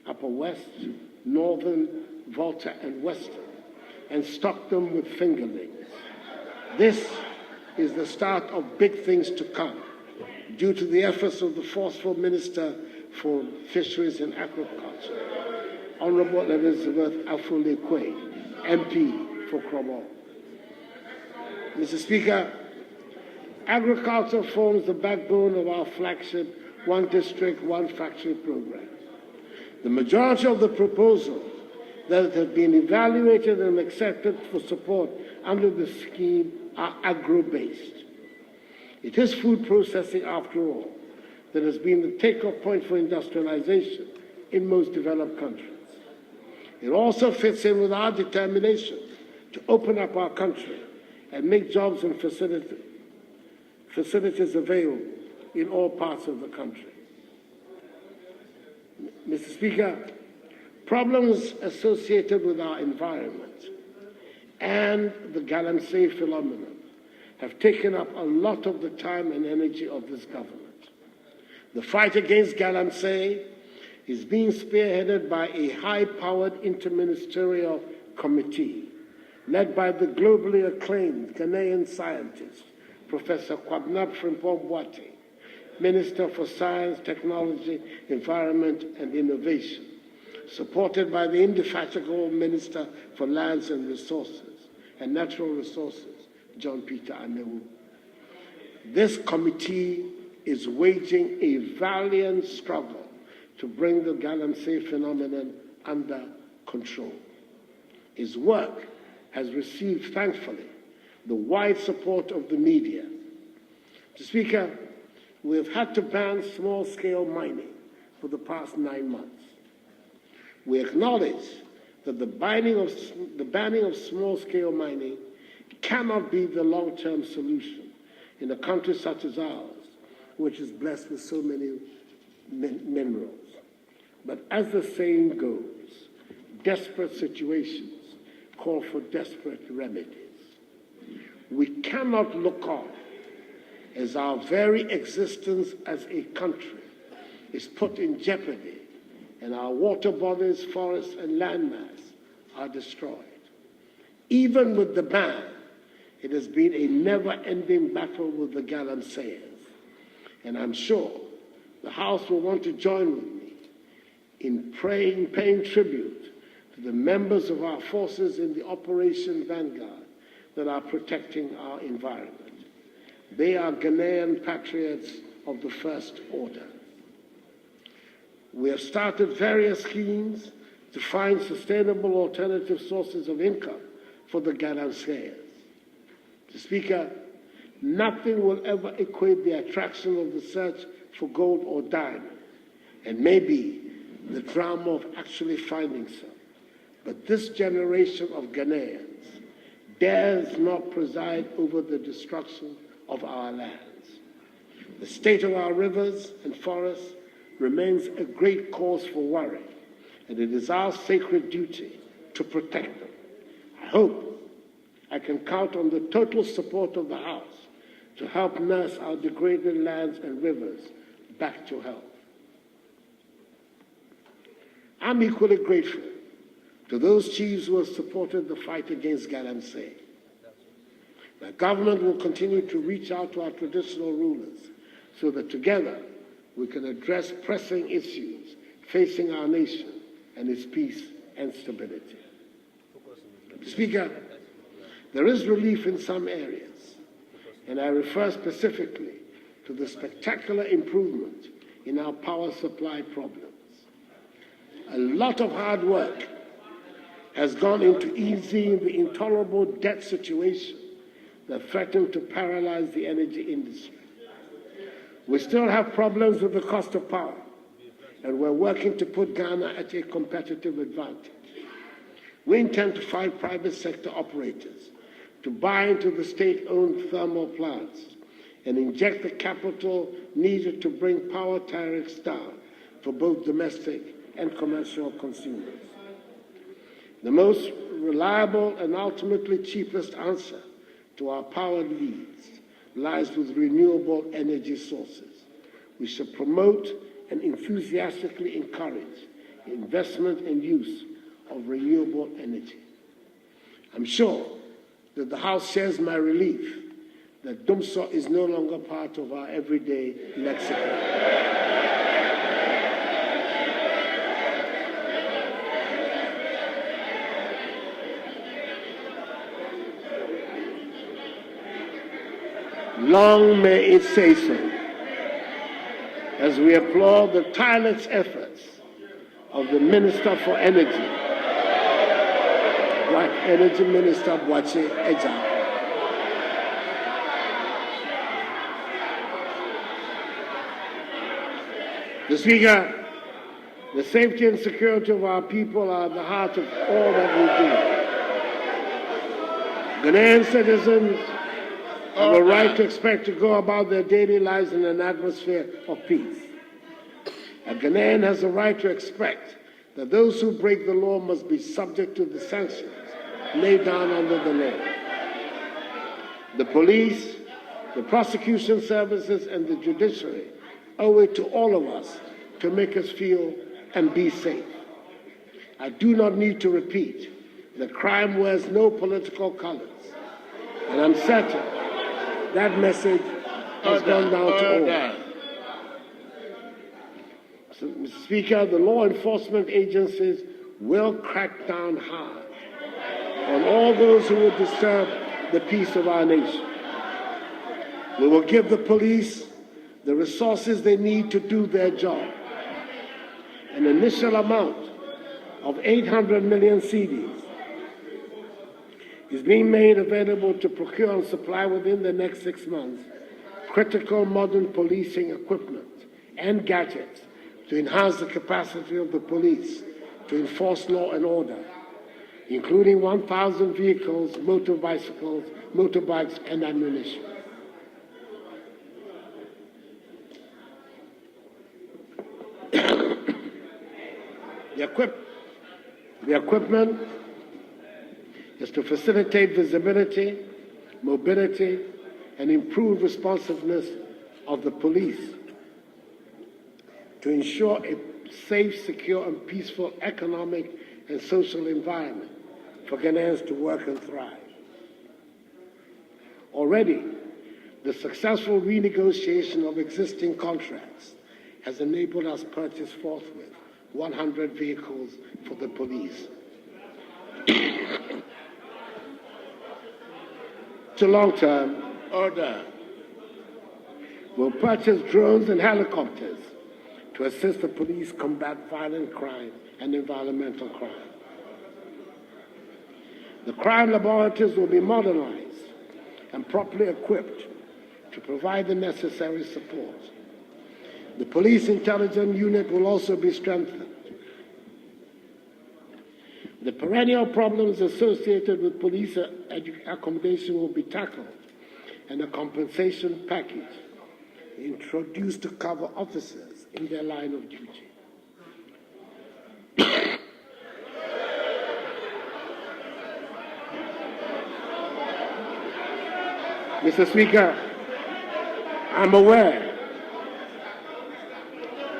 S1: Upper West, Northern, Volta, and Western, and stocked them with fingerlings. This is the start of big things to come, due to the efforts of the forceful Minister for Fisheries and Agriculture, Honorable Elizabeth Afule-Kwei, MP for Kromor. Mr. Speaker, agriculture forms the backbone of our flagship One District, One Factory program. The majority of the proposals that have been evaluated and accepted for support under the scheme are agro-based. It is food processing, after all, that has been the take-off point for industrialization in most developed countries. It also fits in with our determination to open up our country and make jobs and facilities available in all parts of the country. Mr. Speaker, problems associated with our environment and the galamsey phenomenon have taken up a lot of the time and energy of this government. The fight against galamsey is being spearheaded by a high-powered interministerial committee led by the globally acclaimed Ghanaian scientist, Professor Kwabena Frimpong-Boateng, Minister for Science, Technology, Environment and Innovation, supported by the indefatigable Minister for Lands and Resources and Natural Resources, John Peter Anewu. This committee is waging a valiant struggle to bring the galamsey phenomenon under control. His work has received, thankfully, the wide support of the media. Mr. Speaker, we have had to ban small-scale mining for the past 9 months. We acknowledge that the banning of small-scale mining cannot be the long-term solution in a country such as ours, which is blessed with so many minerals. But as the saying goes, desperate situations call for desperate remedies. We cannot look on as our very existence as a country is put in jeopardy and our water bodies, forests, and landmass are destroyed. Even with the ban, it has been a never-ending battle with the galamseyers, and I'm sure the House will want to join with me in paying tribute to the members of our forces in the Operation Vanguard that are protecting our environment. They are Ghanaian patriots of the first order. We have started various schemes to find sustainable alternative sources of income for the galamseyers. Mr. Speaker, nothing will ever equate the attraction of the search for gold or diamond, and maybe the drama of actually finding some. But this generation of Ghanaians dares not preside over the destruction of our lands. The state of our rivers and forests remains a great cause for worry, and it is our sacred duty to protect them. I hope I can count on the total support of the House to help nurse our degraded lands and rivers back to health. I'm equally grateful to those chiefs who have supported the fight against galamsey. The government will continue to reach out to our traditional rulers so that together we can address pressing issues facing our nation and its peace and stability. Speaker, there is relief in some areas, and I refer specifically to the spectacular improvement in our power supply problems. A lot of hard work has gone into easing the intolerable debt situation that threatened to paralyze the energy industry. We still have problems with the cost of power, and we're working to put Ghana at a competitive advantage. We intend to fight private sector operators to buy into the state-owned thermal plants and inject the capital needed to bring power tariffs down for both domestic and commercial consumers. The most reliable and ultimately cheapest answer to our power needs lies with renewable energy sources. We should promote and enthusiastically encourage investment and use of renewable energy. I'm sure that the House shares my relief that Dumso is no longer part of our everyday lexicon. Long may it say so, as we applaud the tireless efforts of the Minister for Energy, Black Energy Minister Boakye Eja. The Speaker, the safety and security of our people are at the heart of all that we do. Ghanaian citizens have a right to expect to go about their daily lives in an atmosphere of peace. A Ghanaian has a right to expect that those who break the law must be subject to the sanctions laid down under the law. The police, the prosecution services, and the judiciary owe it to all of us to make us feel and be safe. I do not need to repeat that crime wears no political colors, and I'm certain that message has gone down to all. So, Mr. Speaker, the law enforcement agencies will crack down hard on all those who would disturb the peace of our nation. We will give the police the resources they need to do their job. An initial amount of 800 million cedis is being made available to procure and supply within the next 6 months critical modern policing equipment and gadgets to enhance the capacity of the police to enforce law and order, including 1,000 vehicles, motorbikes, and ammunition. The equipment is to facilitate visibility, mobility, and improve responsiveness of the police to ensure a safe, secure, and peaceful economic and social environment for Ghanaians to work and thrive. Already, the successful renegotiation of existing contracts has enabled us to purchase forthwith 100 vehicles for the police. To long-term,
S2: Order.
S1: We'll purchase drones and helicopters to assist the police combat violent crime and environmental crime. The crime laboratories will be modernized and properly equipped to provide the necessary support. The police intelligence unit will also be strengthened. The perennial problems associated with police accommodation will be tackled, and a compensation package introduced to cover officers in their line of duty. Mr. Speaker, I'm aware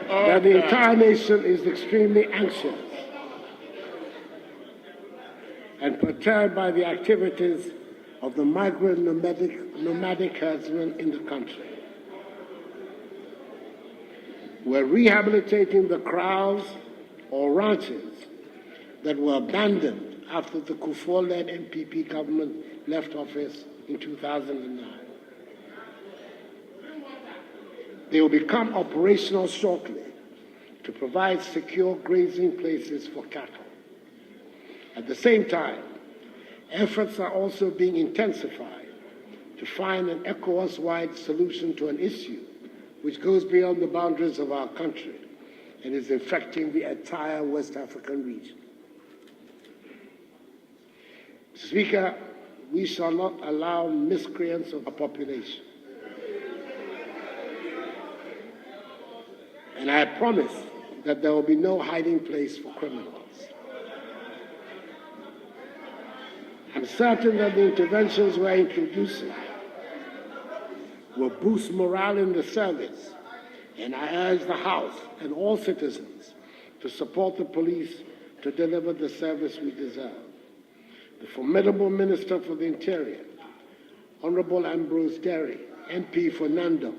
S1: that the entire nation is extremely anxious and perturbed by the activities of the migrant nomadic herdsmen in the country. We're rehabilitating the kraals or ranches that were abandoned after the Akufo-led MPP government left office in 2009. They will become operational shortly to provide secure grazing places for cattle. At the same time, efforts are also being intensified to find an ECOWAS-wide solution to an issue which goes beyond the boundaries of our country and is affecting the entire West African region. Mr. Speaker, we shall not allow miscreants of our population. And I promise that there will be no hiding place for criminals. I'm certain that the interventions we're introducing will boost morale in the service, and I urge the House and all citizens to support the police to deliver the service we deserve. The formidable Minister for the Interior, Honorable Ambrose Derry, MP for Nando,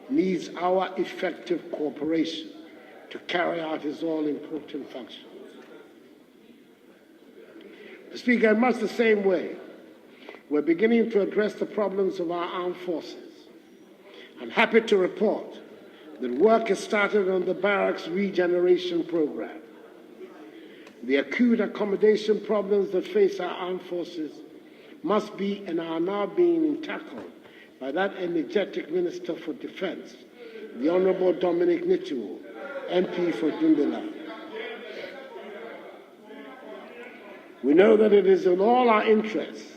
S1: needs our effective cooperation to carry out his all-important functions. Mr. Speaker, in much the same way, we're beginning to address the problems of our armed forces. I'm happy to report that work has started on the barracks regeneration program. The acute accommodation problems that face our armed forces must be and are now being tackled by that energetic Minister for Defense, the Honorable Dominic Nichiwo, MP for Dumbila. We know that it is in all our interests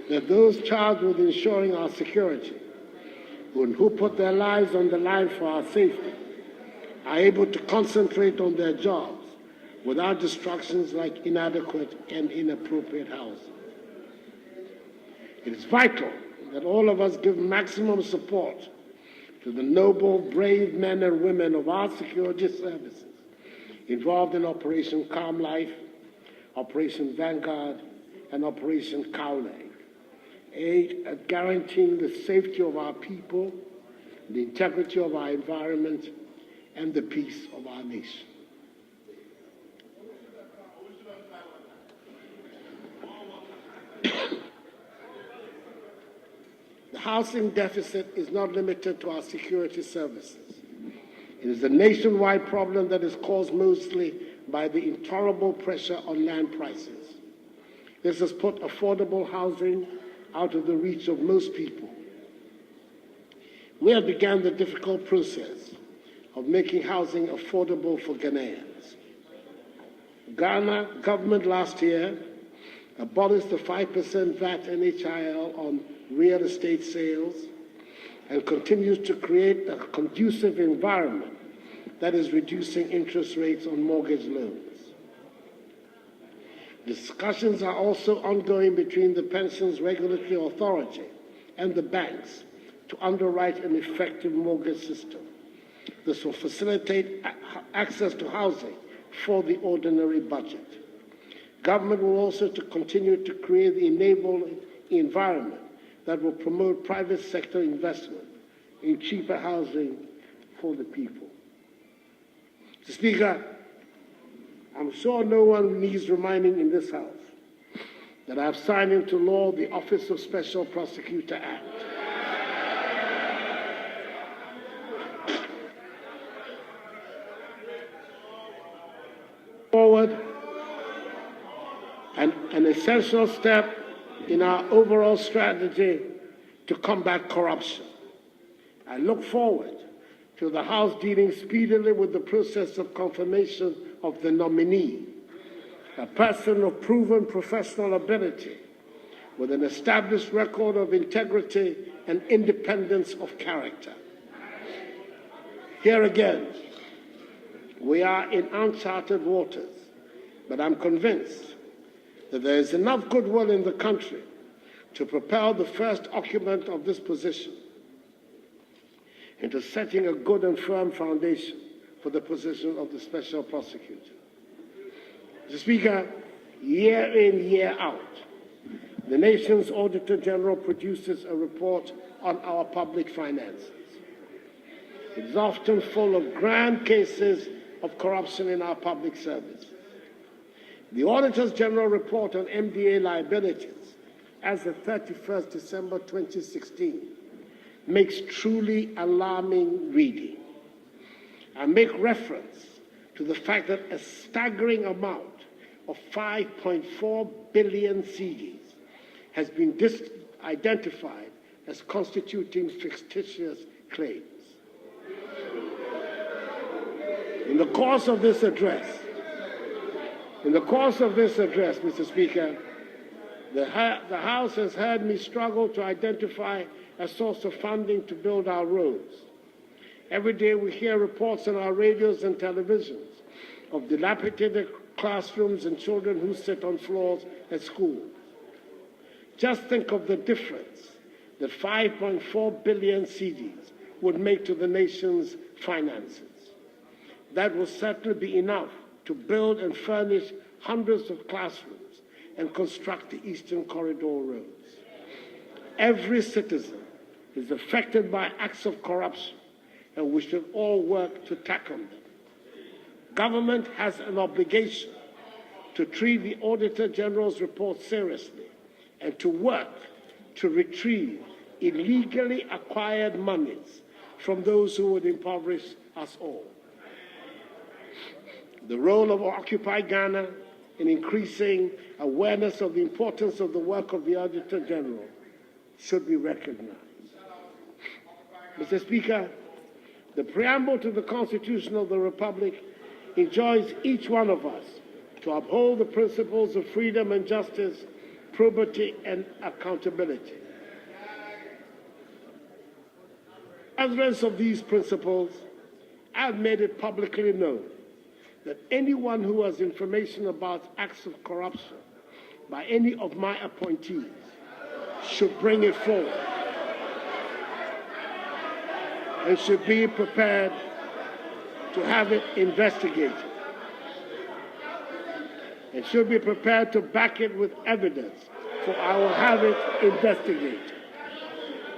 S1: that those charged with ensuring our security and who put their lives on the line for our safety are able to concentrate on their jobs without distractions like inadequate and inappropriate housing. It is vital that all of us give maximum support to the noble, brave men and women of our security services involved in Operation Calm Life, Operation Vanguard, and Operation Cowleg, aimed at guaranteeing the safety of our people, the integrity of our environment, and the peace of our nation. The housing deficit is not limited to our security services. It is a nationwide problem that is caused mostly by the intolerable pressure on land prices. This has put affordable housing out of the reach of most people. We have begun the difficult process of making housing affordable for Ghanaians. Ghana government last year abolished the 5% VAT NHIL on real estate sales and continues to create a conducive environment that is reducing interest rates on mortgage loans. Discussions are also ongoing between the Pensions Regulatory Authority and the banks to underwrite an effective mortgage system. This will facilitate access to housing for the ordinary budget. Government will also continue to create the enabling environment that will promote private sector investment in cheaper housing for the people. Mr. Speaker, I'm sure no one needs reminding in this House that I have signed into law the Office of Special Prosecutor Act. Forward, an essential step in our overall strategy to combat corruption. I look forward to the House dealing speedily with the process of confirmation of the nominee, a person of proven professional ability with an established record of integrity and independence of character. Here again, we are in uncharted waters, but I'm convinced that there is enough goodwill in the country to propel the first occupant of this position into setting a good and firm foundation for the position of the Special Prosecutor. Mr. Speaker, year in, year out, the nation's Auditor General produces a report on our public finances. It is often full of grand cases of corruption in our public service. The Auditor General report on MDA liabilities as of 31st December 2016 makes truly alarming reading. I make reference to the fact that a staggering amount of 5.4 billion cedis has been identified as constituting fictitious claims. In the course of this address, Mr. Speaker, the House has heard me struggle to identify a source of funding to build our roads. Every day we hear reports on our radios and televisions of dilapidated classrooms and children who sit on floors at schools. Just think of the difference that 5.4 billion cedis would make to the nation's finances. That will certainly be enough to build and furnish hundreds of classrooms and construct the Eastern Corridor roads. Every citizen is affected by acts of corruption, and we should all work to tackle them. Government has an obligation to treat the Auditor General's report seriously and to work to retrieve illegally acquired monies from those who would impoverish us all. The role of Occupy Ghana in increasing awareness of the importance of the work of the Auditor General should be recognized. Mr. Speaker, the preamble to the Constitution of the Republic enjoins each one of us to uphold the principles of freedom and justice, probity and accountability. As furtherance of these principles, I have made it publicly known that anyone who has information about acts of corruption by any of my appointees should bring it forward and should be prepared to have it investigated and should be prepared to back it with evidence, for I will have it investigated.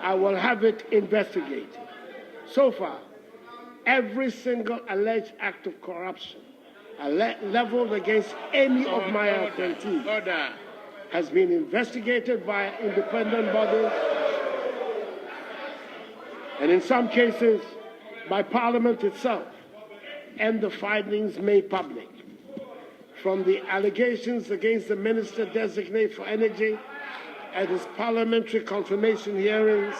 S1: I will have it investigated. So far, every single alleged act of corruption leveled against any of my appointees has been investigated by independent bodies and in some cases by Parliament itself, and the findings made public. From the allegations against the Minister Designate for Energy at his parliamentary confirmation hearings,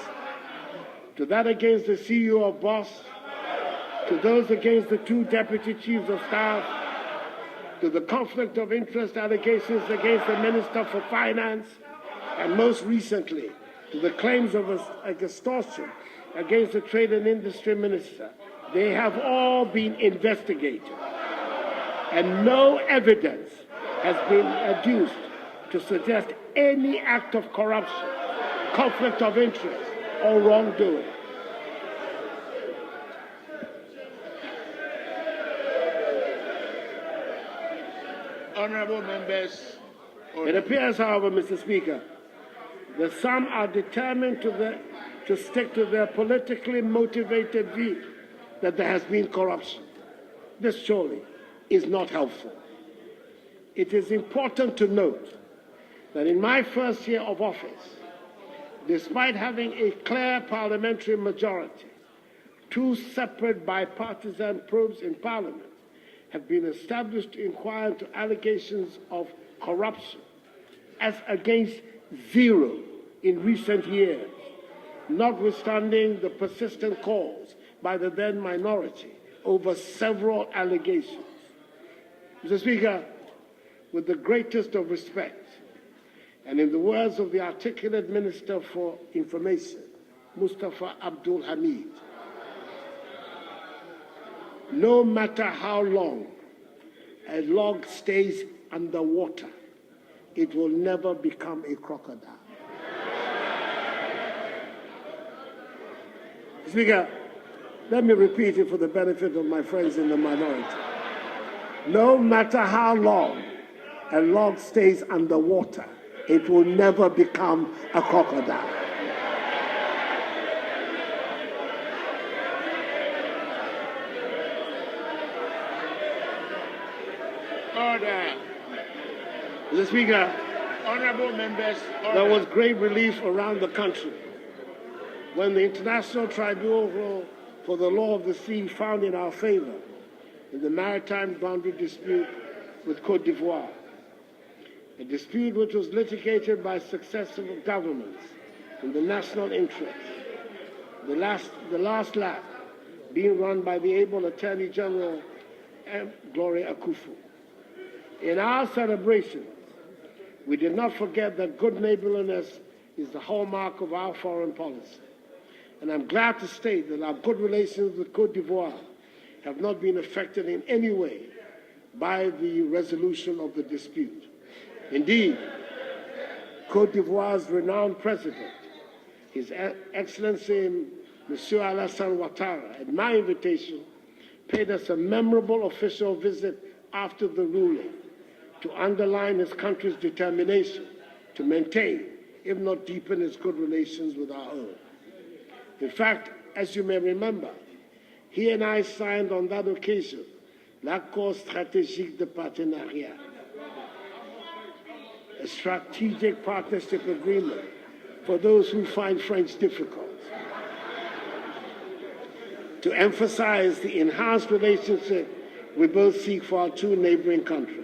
S1: to that against the CEO of BOSS, to those against the two Deputy Chiefs of Staff, to the conflict of interest allegations against the Minister for Finance, and most recently, to the claims of extortion against the Trade and Industry Minister. They have all been investigated, and no evidence has been adduced to suggest any act of corruption, conflict of interest, or wrongdoing.
S2: Honorable members.
S1: It appears, however, Mr. Speaker, that some are determined to stick to their politically motivated view that there has been corruption. This surely is not helpful. It is important to note that in my first year of office, despite having a clear parliamentary majority, two separate bipartisan probes in Parliament have been established to inquire into allegations of corruption, as against zero in recent years, notwithstanding the persistent calls by the then minority over several allegations. Mr. Speaker, with the greatest of respect, and in the words of the articulate Minister for Information, Mustafa Abdul Hamid, no matter how long a log stays underwater, it will never become a crocodile. Speaker, let me repeat it for the benefit of my friends in the minority. No matter how long a log stays underwater, it will never become a crocodile.
S2: Order.
S1: Mr. Speaker,
S2: Honorable members, order.
S1: there was great relief around the country when the International Tribunal for the Law of the Sea found in our favor in the maritime boundary dispute with Côte d'Ivoire, a dispute which was litigated by successive governments in the national interest, the last lap being run by the able Attorney General, Gloria Akufo. In our celebrations, we did not forget that good neighborliness is the hallmark of our foreign policy. And I'm glad to state that our good relations with Côte d'Ivoire have not been affected in any way by the resolution of the dispute. Indeed, Côte d'Ivoire's renowned president, His Excellency Monsieur Alassane Ouattara, at my invitation, paid us a memorable official visit after the ruling to underline his country's determination to maintain, if not deepen, its good relations with our own. In fact, as you may remember, he and I signed on that occasion l'accord stratégique de partenariat, a strategic partnership agreement for those who find French difficult, to emphasize the enhanced relationship we both seek for our two neighboring countries.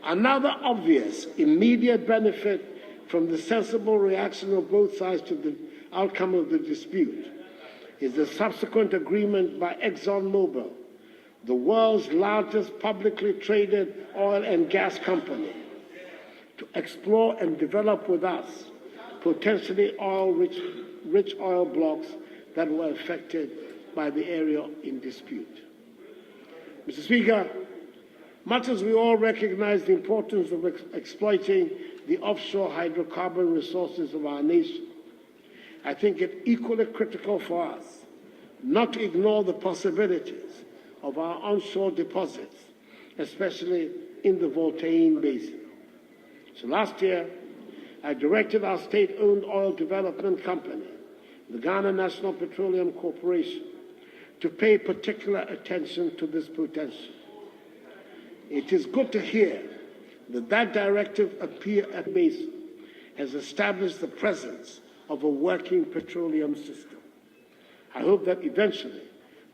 S1: Another obvious, immediate benefit from the sensible reaction of both sides to the outcome of the dispute is the subsequent agreement by ExxonMobil, the world's largest publicly traded oil and gas company, to explore and develop with us potentially rich oil blocks that were affected by the area in dispute. Mr. Speaker, much as we all recognize the importance of exploiting the offshore hydrocarbon resources of our nation, I think it equally critical for us not to ignore the possibilities of our onshore deposits, especially in the Voltaire Basin. So last year, I directed our state-owned oil development company, the Ghana National Petroleum Corporation, to pay particular attention to this potential. It is good to hear that directive at Basin has established the presence of a working petroleum system. I hope that eventually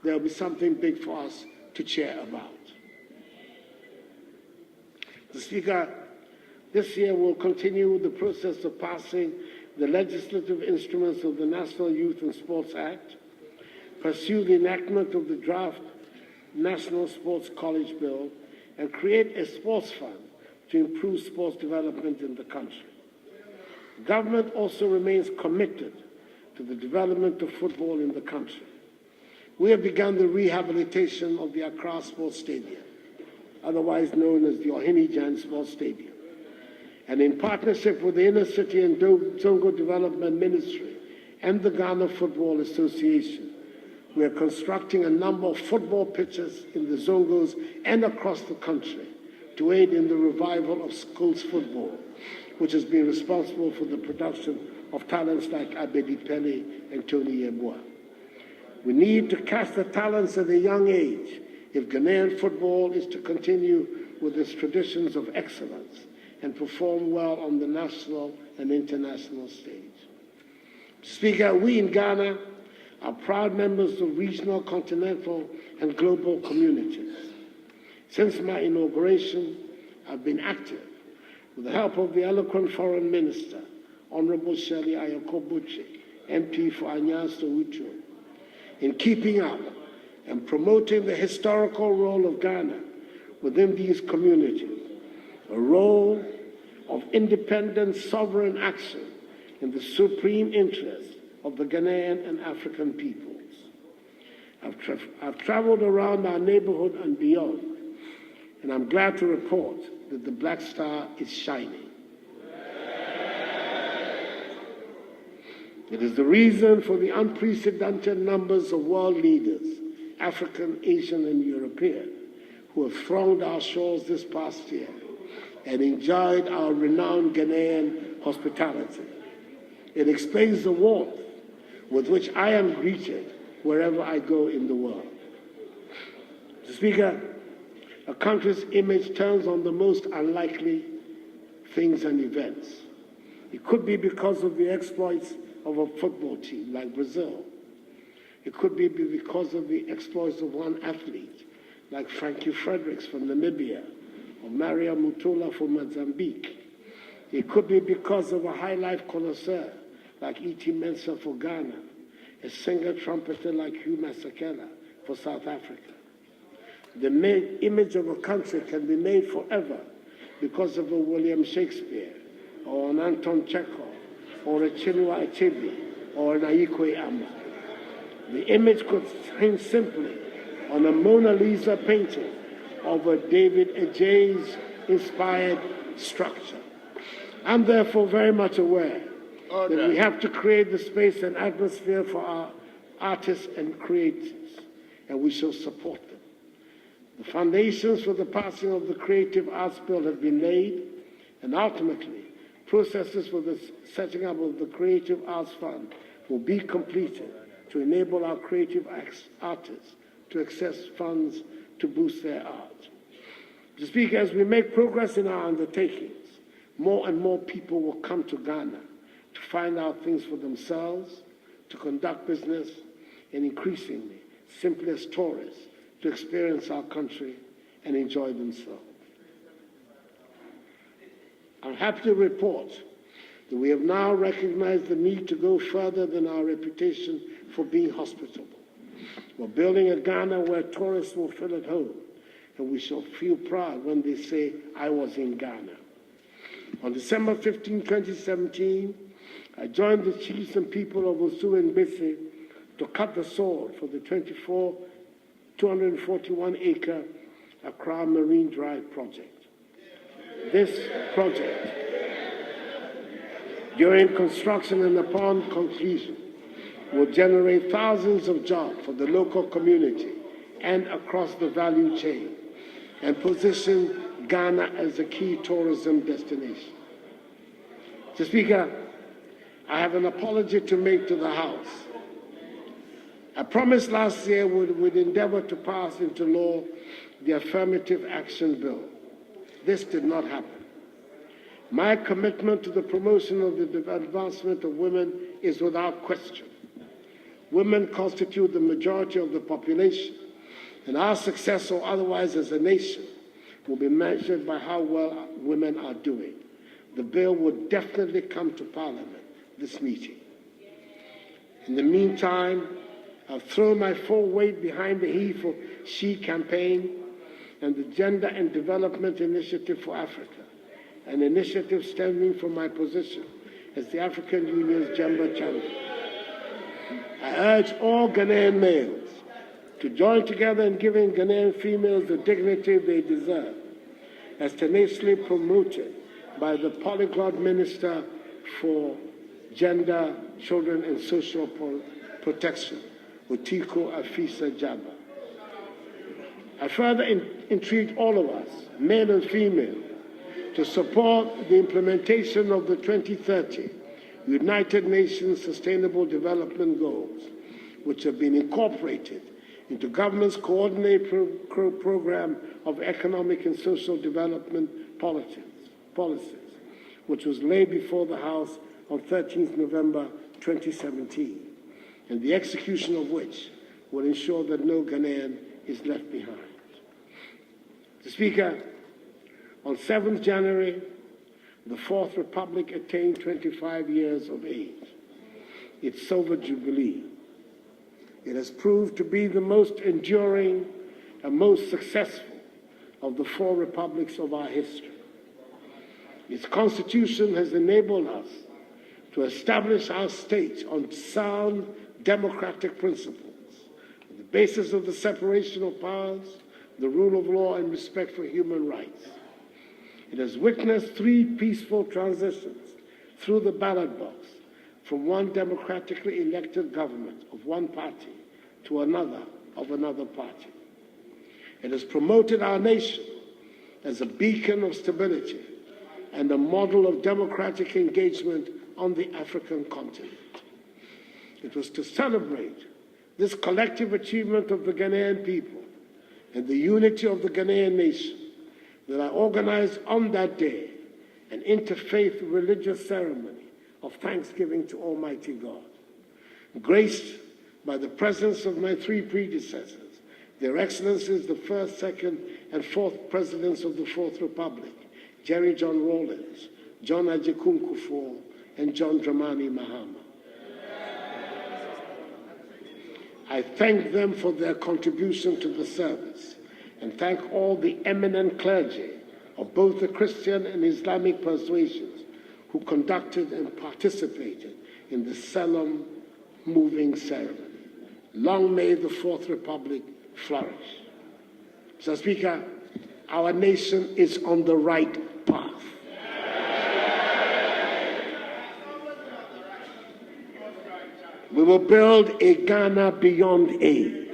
S1: there will be something big for us to cheer about. Mr. Speaker, this year we'll continue with the process of passing the legislative instruments of the National Youth and Sports Act, pursue the enactment of the draft National Sports College Bill, and create a sports fund to improve sports development in the country. The government also remains committed to the development of football in the country. We have begun the rehabilitation of the Accra Sports Stadium, otherwise known as the Ohinijan Sports Stadium. And in partnership with the Inner City and Zongo Development Ministry and the Ghana Football Association, we are constructing a number of football pitches in the Zongos and across the country to aid in the revival of schools football, which has been responsible for the production of talents like Abedi Pele and Tony Yeboah. We need to catch the talents at a young age if Ghanaian football is to continue with its traditions of excellence and perform well on the national and international stage. Speaker, we in Ghana are proud members of regional, continental, and global communities. Since my inauguration, I've been active with the help of the eloquent Foreign Minister, Honorable Shirley Ayokobuchi, MP for Anyas Sowucho, in keeping up and promoting the historical role of Ghana within these communities, a role of independent sovereign action in the supreme interest of the Ghanaian and African peoples. I've traveled around our neighborhood and beyond, and I'm glad to report that the Black Star is shining. It is the reason for the unprecedented numbers of world leaders, African, Asian, and European, who have thronged our shores this past year and enjoyed our renowned Ghanaian hospitality. It explains the warmth with which I am greeted wherever I go in the world. Mr. Speaker, a country's image turns on the most unlikely things and events. It could be because of the exploits of a football team like Brazil. It could be because of the exploits of one athlete like Frankie Fredericks from Namibia or Maria Mutola from Mozambique. It could be because of a high life connoisseur like E.T. Mensah for Ghana, a singer-trumpeter like Hugh Masekela for South Africa. The image of a country can be made forever because of a William Shakespeare, or an Anton Chekhov, or a Chinua Achebe, or an Aikwe Ama. The image could hang simply on a Mona Lisa painting of a David Ajayi's inspired structure. I'm therefore very much aware that we have to create the space and atmosphere for our artists and creators, and we shall support them. The foundations for the passing of the Creative Arts Bill have been laid, and ultimately, processes for the setting up of the Creative Arts Fund will be completed to enable our creative artists to access funds to boost their art. To speak, as we make progress in our undertakings, more and more people will come to Ghana to find out things for themselves, to conduct business, and increasingly, simply as tourists, to experience our country and enjoy themselves. I'm happy to report that we have now recognized the need to go further than our reputation for being hospitable. We're building a Ghana where tourists will feel at home, and we shall feel proud when they say, "I was in Ghana." On December 15, 2017, I joined the chiefs and people of Osu and Bese to cut the sword for the 241-acre Accra Marine Drive project. This project, during construction and upon completion, will generate thousands of jobs for the local community and across the value chain, and position Ghana as a key tourism destination. Mr. Speaker, I have an apology to make to the House. I promised last year we'd endeavor to pass into law the Affirmative Action Bill. This did not happen. My commitment to the promotion of the advancement of women is without question. Women constitute the majority of the population, and our success or otherwise as a nation will be measured by how well women are doing. The bill will definitely come to Parliament this meeting. In the meantime, I've thrown my full weight behind the He for She campaign and the Gender and Development Initiative for Africa, an initiative stemming from my position as the African Union's gender champion. I urge all Ghanaian males to join together in giving Ghanaian females the dignity they deserve, as tenaciously promoted by the polyglot Minister for Gender, Children and Social Protection, Otiko Afisa Jaba. I further entreat all of us, men and female, to support the implementation of the 2030 United Nations Sustainable Development Goals, which have been incorporated into government's coordinated program of economic and social development policies, which was laid before the House on 13th November 2017, and the execution of which will ensure that no Ghanaian is left behind. Mr. Speaker, on 7th January, the Fourth Republic attained 25 years of age, its silver jubilee. It has proved to be the most enduring and most successful of the four republics of our history. Its constitution has enabled us to establish our state on sound democratic principles, the basis of the separation of powers, the rule of law, and respect for human rights. It has witnessed 3 peaceful transitions through the ballot box from one democratically elected government of one party to another of another party. It has promoted our nation as a beacon of stability and a model of democratic engagement on the African continent. It was to celebrate this collective achievement of the Ghanaian people and the unity of the Ghanaian nation that I organized on that day an interfaith religious ceremony of thanksgiving to Almighty God, graced by the presence of my three predecessors, Their Excellencies, the first, second, and fourth presidents of the Fourth Republic, Jerry John Rawlings, John Ajay, and John Dramani Mahama. I thank them for their contribution to the service and thank all the eminent clergy of both the Christian and Islamic persuasions who conducted and participated in the solemn, moving ceremony. Long may the Fourth Republic flourish. Mr. Speaker, our nation is on the right path. We will build a Ghana beyond aid.